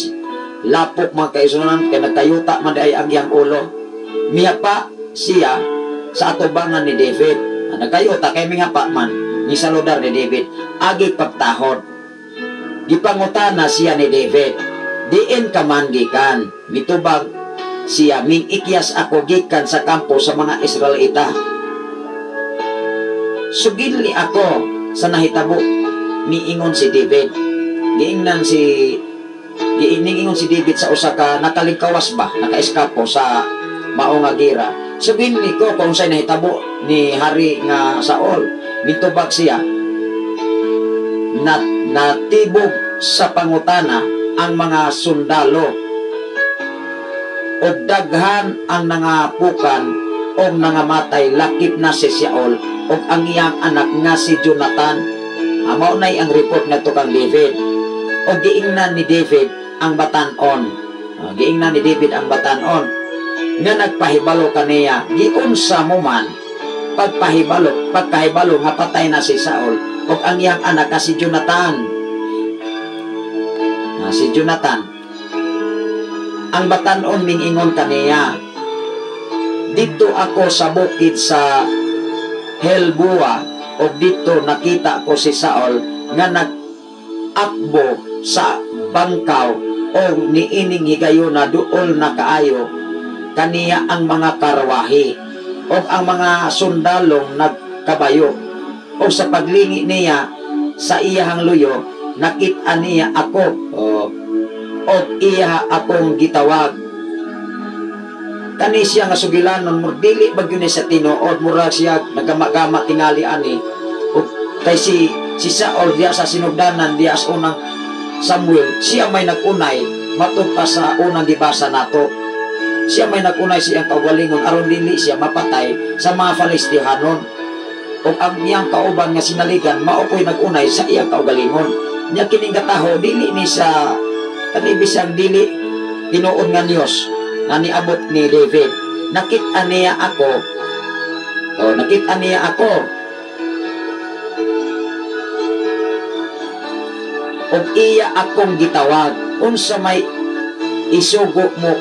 Speaker 5: lapok mga kaisunan kaya nagkayuta man day ang iyang ulo. Miya pa siya sa atubangan ni David. Nagkayuta kay miya pa man ni saludar ni David agi pagtahod. Gipangutana siya ni David, diin ka man gikan. Mitubag siya, ming ikyas ako gikan sa kampo sa mga Israelita. Sugili ako sa nahitabo, miingon si David. Giingnan si David sa usa ka nakalingkawas ba, naka-eskapo sa mao nga gira. Sugili ko kung sa'y nahitabo ni hari nga Saul. Mitubag siya, natibog sa pangutana ang mga sundalo o daghan ang nangapukan o nangamatay lakip na si Saul o ang iyang anak nga si Jonathan. Mao nay ang report na to kang David. O giingnan ni David ang batanon. Giingnan ni David ang batanon nga nagpahibalo kaniya giunsa mo man pagpahibalo nga patay na si Saul o ang iyang anak nga si Jonathan. Si Jonathan ang batanon mingingon kaniya, dito ako sa bukid sa Helboa o dito nakita ko si Saul nga nag-akbo sa bangkaw o niining higayon na duol na kaayo kaniya ang mga karwahi o ang mga sundalong nagkabayo o sa paglingi niya sa iyahang luyo nakita niya ako o iya akong gitawag. Kani siya nga sugilanon murdili bagyo ni sa tinuod murag siya nagama-gama tingali ani o kay si Saul diya sa sinugdanan diya sa unang Samuel siya may nagunay matud pa sa unang gibasa nato. Siya may nagunay siyang kaugalingon aron dili siya mapatay sa mga Filistihanon. Ug ang iyang kauban nga sinaligan maopoy nagunay sa iyang kaugalingon. Nya kining kataho dili ni sa kanibisang dili tinuod nga Dios nga niabot ni David. Nakita niya ako. Nakita niya ako. Og iya akong gitawag. Unsa may isugo mo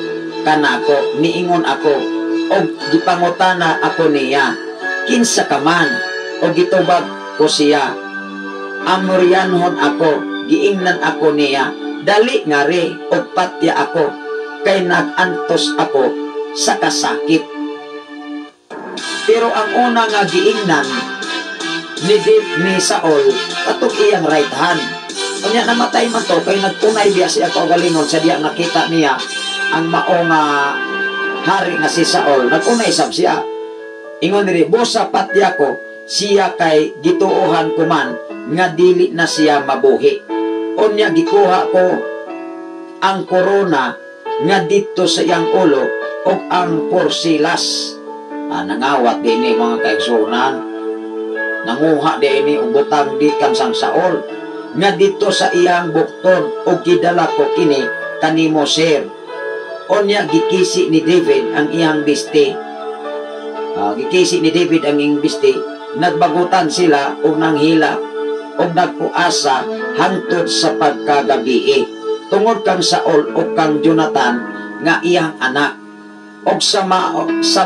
Speaker 5: kanako, niingon ako. Og gipangutana ako niya. Kinsa ka man? Og gitubag ko siya. Amoryanhon ako. Giingnan ako niya. Dali nga ri. Og patya ako. Kay nagantos ako sa kasakit. Pero ang una nga giingnan ni Saul katong iyang right hand. Kanya namatay man to kay nagtunay diya siya kaugalingon sa diya nakita niya ang mao nga hari nga si Saul. Nagunay sab siya. Ingon diri, bosa patya ko siya kay gituohan ko man nga dili na siya mabuhi. Unya gikuha ko ang korona nga dito sa iyang ulo o ang porsilas. Nangawat din ni mga kaigsunan. Nanguha din ni butang di kan sang Saul nga dito sa iyang bukton o gidala ko kini kanimo sir. Unya gikisi ni David ang iyang biste. Gikisi ni David ang iyang biste. Nagbagutan sila o nanghila o nagpuasa hangtod sa pagkagabi. Tungod kang Saul o kang Jonathan nga iyang anak. O sa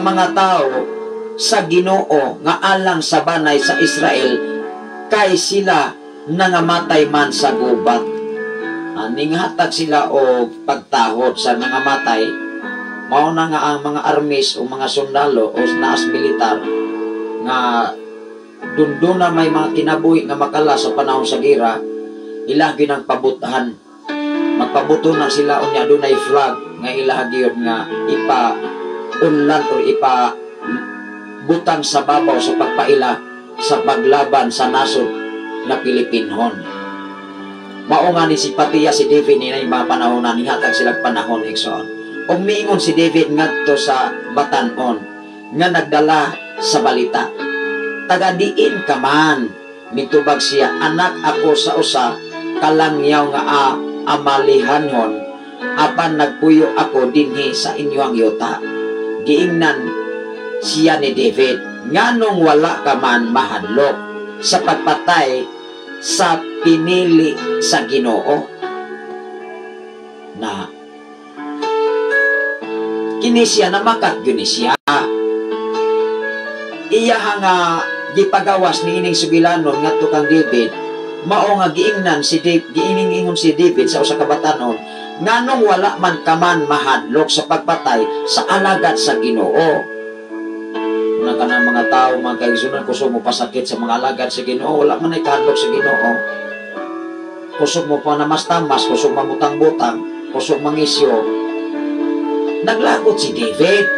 Speaker 5: mga tao sa Ginoo nga alang sa banay sa Israel kay sila nangamatay man sa gubat. Ninghatag sila o pagtahod sa nangamatay. Mao na nga ang mga armis o mga sundalo o naas militar nga dundon na may mga kinabuhi nga makala sa panahon sa gira, ilagi ng pabutahan. Magpabuto na sila unya dunay flag nga ilagi yun nga ipa-unlan o ipa-butang sa babaw sa pagpaila sa paglaban sa nasod na Pilipinhon. Mao nga ni simpatiya si David ni mga panahon na nihatag silang panahon ikson. O miingon si David ngadto sa Batanon nga nagdala sa balita. Tagadiin ka man, mitubag siya, anak ako sa usa kalangyaw nga amalihanhon apan nagpuyo ako dinhi sa inyong yuta. Giingnan siya ni David, nganong wala ka man mahadlok sa pagpatay sa pinili sa Ginoo na kini siya na makat yun siya. Iya nga gipagawas ni ining subilanon ngadto kang David. Mao nga giingnan si David, giiningingon si David sa usa ka batanon, nganong wala man kaman mahadlok sa pagpatay sa alagad sa Ginoo. Una ka ng mga tao, mga kaigsunan, kusog mo pasakit sa mga alagad sa Ginoo, wala man ay kahadlok sa Ginoo. Kusog mo pa na mas tamas, kusog mamutang-butang, kusog mangisyo. Naglagot si David.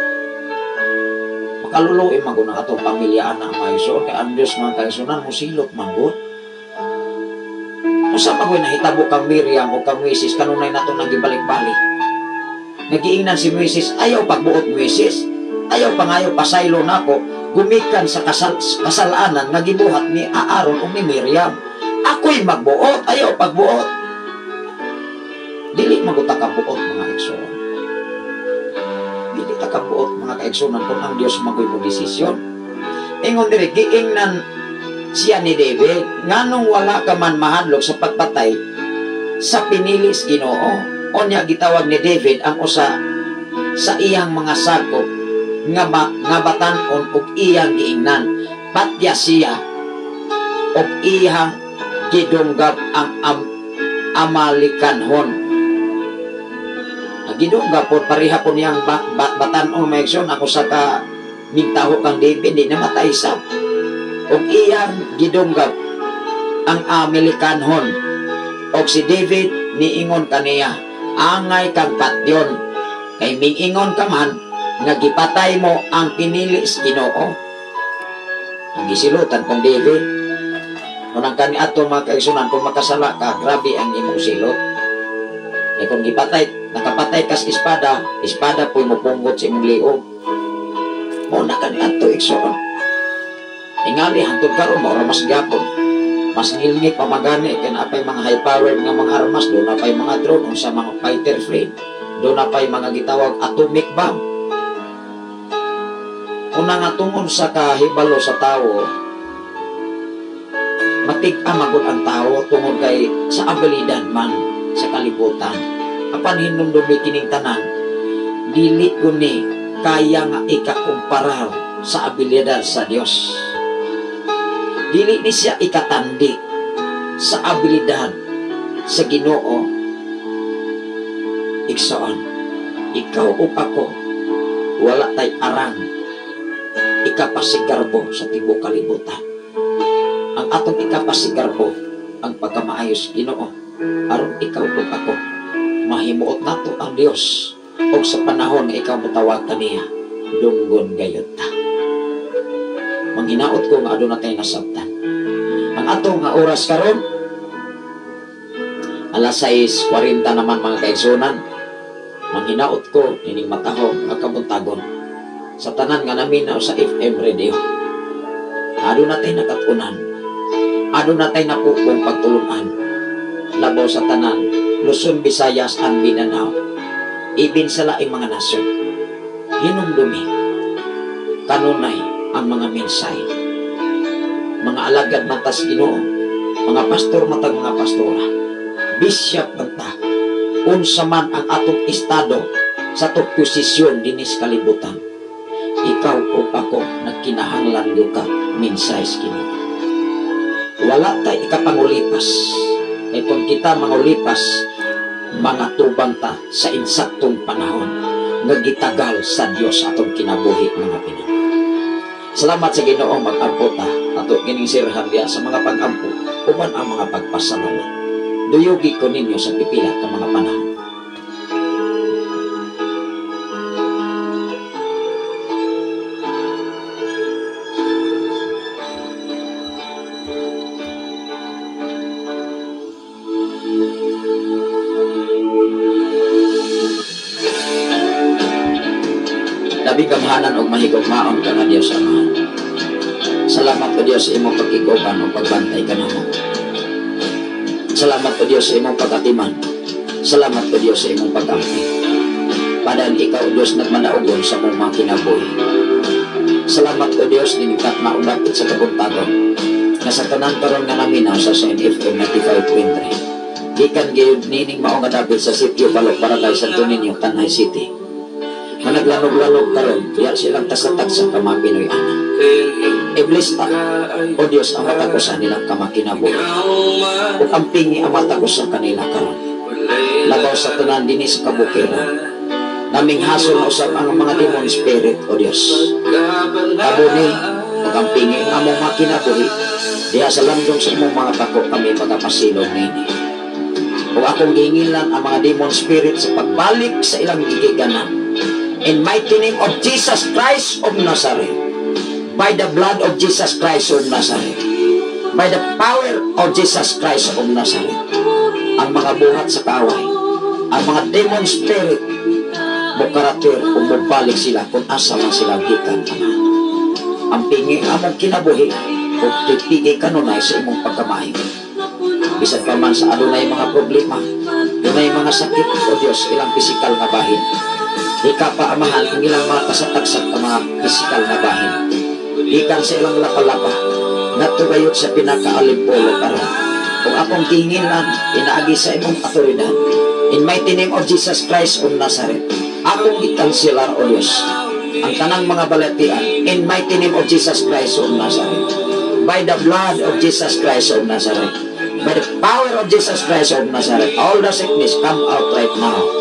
Speaker 5: Makaluluin man kung atong pamilya anak maison, kay ang Diyos mga kaigsunan, musilot mangot. Kung saan magoy nahitabo kang Miriam o kang Moises, kanunay na ito nagibalik-balik. Nagiingnan si Moises, ayaw pagbuot Moises, ayaw pangayaw pasaylo na ako, gumikan sa kasalanan nga gibuhat ni Aaron o ni Miriam. Ako'y magbuot, ayaw pagbuot. Dili maguta ka buot mga kaigsunan. Dili ta ka buot mga kaigsunan kung ang Diyos magoy mo desisyon. Ingon diri, giingnan siya ni David, nganong wala ka man mahadlok sa pagpatay sa pinilis Ginoo. Onya gitawag ni David ang usa sa iyang mga sakop nga batanon ug iyang giingnan. Patya siya ug iyang gidunggab ang Amalikanhon. Gidunggab po pareha po niyang batanon maigsoon ako sa ka mingtaho kang David di namatay sab. Og iyang gidunggab ang Amalikanhon. Og si David niingon kaniya, angay kang patyon, kay mingingon ka man nga gipatay mo ang pinili sa Ginoo. Ang gisilutan kong David, unang kani atong mga kaigsunan, kung makasala ka, grabe ang imong silot. Kay kung gipatay nakapatay kas espada, espada po'y mupunggot sa imong liog. Muna ka ni ato igsoon. Ingali, hantod karon mo, mas gapon. Mas ngilngi pamagani, kaya napay mga high-powered nga mga armas, doon napay mga drone, sa mga fighter plane, doon napay mga gitawag atomic bomb. Una nga tungod sa kahibalo sa tao, matig-amagod ang tao tungod kay sa abilidad man sa kalibutan. Apan hinumdumi kining tanan, dili guni kaya nga ikakumparar sa abilidad sa Dios. Dili ni siya ikatandi sa abilidad sa Ginoo. Igsoon, ikaw o ako, wala tay arang ikapasigarbo sa tibuok kalibutan. Ang atong ikapasigarbo ang pagkamaayos Ginoo, aron ikaw o ako mahimuot nato ang Dios, o sa panahon nga ikaw mutawag kaniya, dunggon gayud ta. Manghinaot ko nga aduna tay nasabtan. Ang atong nga oras karon, alas 6:40 naman mga kaigsunan. Manghinaot ko ining matahong nga kabuntagon sa tanan nga naminaw sa FM radio. Aduna tay nakatunan, aduna tay napupong pagtulunan, labaw sa tanan Luzon, Visayas, and Mindanao, ibin sa laing mga nasyon. Hinumdumi kanunay ang mga mensahe. Mga alagad matas Ginoo, mga pastor matag mga pastora, bishop banta, unsa man ang atong estado sa atong posisyon dinis kalibutan, ikaw o ako nagkinahanglan yung ka mensahe Ginoo. Wala tay ikapangulipas, kay kung kita mangulipas, mga tubang ta sa insaktong panahon nga gitagal sa Dios atong kinabuhi mga Pinoy. Salamat sa Ginoo, mag-ampo ta ato kining sirhan diya sa mga pag-ampo uban ang mga pagpasalamat. Duyugi ko ninyo sa pipila ka mga panahon. Gamhanan o mahigugmaon ka nga Diyos Amahan. Salamat o Diyos sa imong pag-iguban o pagbantay ka namo. Salamat o Diyos sa imong pag-atiman. Salamat o Diyos sa imong pag-ampi. Padahal ikaw o Diyos nagmanaugon sa mong mga kinabuhi. Salamat o Diyos dinigkat na udapit sa kabuntagon na sa tanan karon nga naminaw sa FM 95.3. Gikan gayud nining mao nga dapit sa sitio Balok Barangay Santo Niño, Tanay City. Managlanog-lanog karon, diya silang tasatag sa kama Pinoy ana. Iblis ta, o Diyos ang matakusan nilang kama kinabuhi. O ang pingi ang matakusan kanila karon. Labaw sa tanan dinis kabukiran. Naming hasol na usap ang mga demon spirit, o Diyos. Kabuni, o ang pingi ang among makinabuhi, diya sa landong sa imong mga tako kami magapasilong nini. O akong gingilan ang mga demon spirit sa pagbalik sa ilang gigiganan. In mighty name of Jesus Christ of Nazareth, by the blood of Jesus Christ of Nazareth, by the power of Jesus Christ of Nazareth, ang mga buhat sa kaway, ang mga demon spirit, mukaratir o mabalik sila kung asa man sila gikan. Ang pingi among kinabuhi, o titigi kanunay sa imong pagkamahin. Bisan pa man sa adunay mga problema, dunay mga sakit, o Diyos, ilang pisikal nga bahin. Ika pa amahan ang ilang mga kasatagsak ang mga pisikal na bahin. Ikan sa ilang lapalapa, natugayot sa pinaka-alimpolo karon. Kung akong tinginan, inaagi sa imong autoridad. In mighty name of Jesus Christ of Nazareth, akong ikansilar o Diyos ang tanang mga balatian. In mighty name of Jesus Christ of Nazareth, by the blood of Jesus Christ of Nazareth, by the power of Jesus Christ of Nazareth, all the sickness come out right now.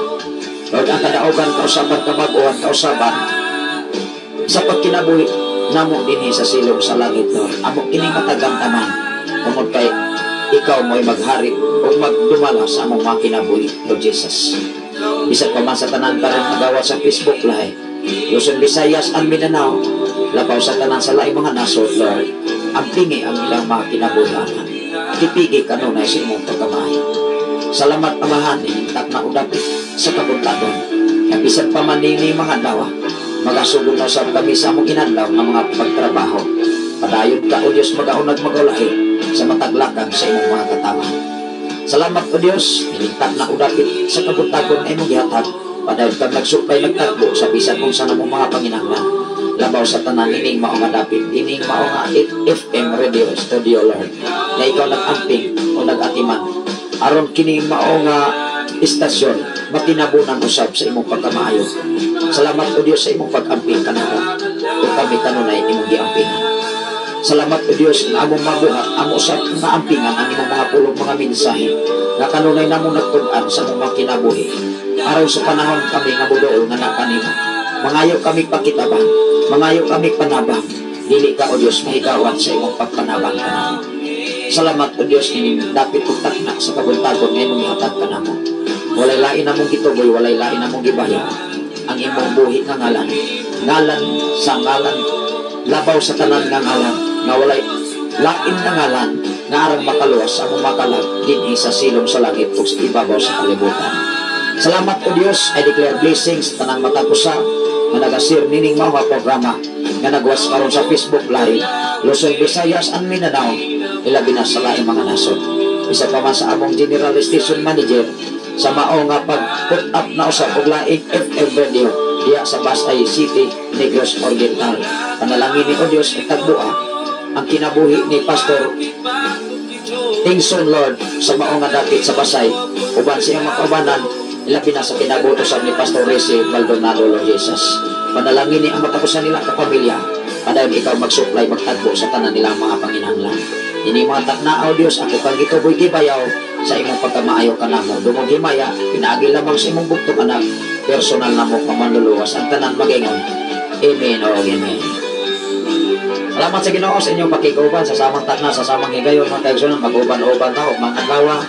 Speaker 5: Lord, ang kadaugan, kausaban, kamaguhan, kausaban sa pagkinabuhi namo dinhi sa silong sa langit, Lord. Amo kining matagamtaman tungod kay ikaw mo'y maghari o magdumala sa among mga kinabuhi, Lord Jesus. Bisan pa man sa tanan karon nagawa sa Facebook Live, Luzon, Visayas, and Mindanao, labaw sa tanan sa laing mga nasod, Lord, ang pingi ang ilang mga kinabuhi. Tipigi kanunay sa imong pagkamay. Salamat, Amahan, inintak na udapit sa kabuntagon. Nabisan pa man nini mga dawa, magasugod na sa kami sa among inadlaw ng mga pagtrabaho. Padayon ka o Diyos magaunag magulahi sa mataglakang sa imong mga katawan. Salamat o Diyos, nilingtad na udapit sa kabuntagon na imong gihatag. Padayon kang nagsupay nagtagbo sa bisan kung saan among mga panginahanglan. Labaw sa tanan ining mao nga dapit, ining mao nga FM radio studio Lord, na ikaw nag-amping o nag-atiman aron kini mao nga istasyon matinabunan usab sa imong pagkamaayo. Salamat o Dios sa imong pag-amping kanamo ug kami kanunay imong giampingan. Salamat o Dios nga among mabuhat amo usab nga ampingan ang imong mga pulong mga mensahe nga kanunay namo nagtug-an sa imong kinabuhi. Araw sa panahon kami nga buduol nga nakanimo, mangayo kami pakitabang, mangayo kami panabang. Dili ka o Dios mahigawat sa imong pagpanabang kanamo. Salamat o Dios ini dapit ug takna sa kabuntagon nga imong ihatag kanamo. Walay lain namong gituboy, walay lain namong gibayaw ang imong buhi nga ngalan. Ngalan sa ngalan, labaw sa tanan nga ngalan, nga walay lain nga ngalan nga arang makaluwas sa among makalag dinhi sa silong sa langit ug sa ibabaw sa kalibutan. Salamat o Dios, I declare blessings sa tanang matagusa nga nagasir nining mga programa nga nagwas karon sa Facebook Live, Luzon, Visayas, and Mindanao, ilabi na sa laing mga nasod. Isa pa man sa among General Station Manager sa mao nga pag-put up na usab og laing FM radio diya sa Bastay City, Negros Oriental. Panalangin ni o Dios itagbuha ang kinabuhi ni Pastor Tingson Lord sa mao nga dapit sa Basay, uban siyang makabanan ilabi na sa kinabutosan ni Pastor Resi Maldonado Lord Jesus. Panalangin ni ang matapusan nila kapamilya, padayon ikaw mag-supply, magtagbo sa tanan nilang mga panginahanglan. Ini mga taknaaw Dios, ako kang gituboy gibayaw sa imong pagkamaayo kanamo. Dumong himaya, pinaagi lamang sa imong buktong anak, personal na mo pamanluluwas ang tanan magingon. Amen o amen. Salamat sa Ginoo sa inyong pakiguban sa samang takna, sa samang higayon, mga kaigsunan, mag-uban-uban tao, mga adlaw.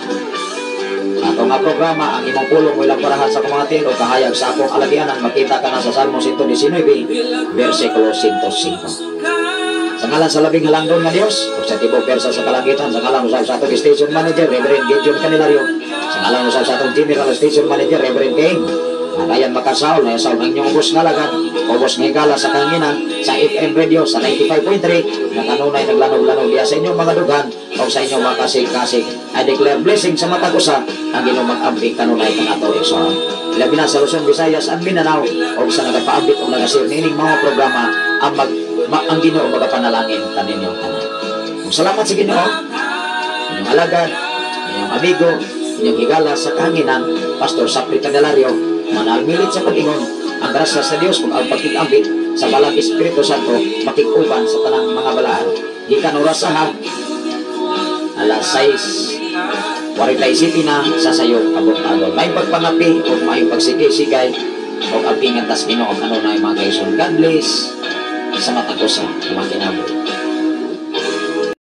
Speaker 5: Ato nga programa, ang imong pulong ilang parahan sa kumatin o kahayag sa akong alagianan, makita ka na sa Salmo 119, versikulo 105. Sa ngalan sa labing halangdon nga Dios, o sa tibok persa sa kalangitan, sa ngalan usab sa atong Station Manager, Reverend Gideon Canilario, sa ngalan usab sa atong General Station Manager, Reverend King, Nagayan Makasaw, na yasaw ng inyong ubos nga lagad, ubos nga higala sa kanginan, sa FM Radio, sa 95.3, na kanunay naglanog-lanog diya sa inyong mga dugan, o sa inyong mga kasig-kasig. I declare blessing sa matag-usa, ang ginong mag-amping kanunay ka nato eksoon. Ilabi na sa Luzon, Visayas, and Mindanao, o sa nagapaambit o nagasir nining mga programa, ang Ginoo magapanalangin kaninyong tanan. Kung salamat sa Ginoo, inyong alagad, inyong amigo, inyong higala sa kanginan, Pastor Sapri Candelario, manalmilit sa pag-ingon, ang grasya sa Dios kung ang pagkikambit sa balang Espiritu Santo, makikuban sa tanang mga balaan. Gikan orasahan, alas 6, waritay city na sa sayong kabuntagon. May pagpangapi o may pagsigay-sigay o ang pingatas Ginoo, ano na yung mga kaison. God bless sa matakosa, mga kinabuhi.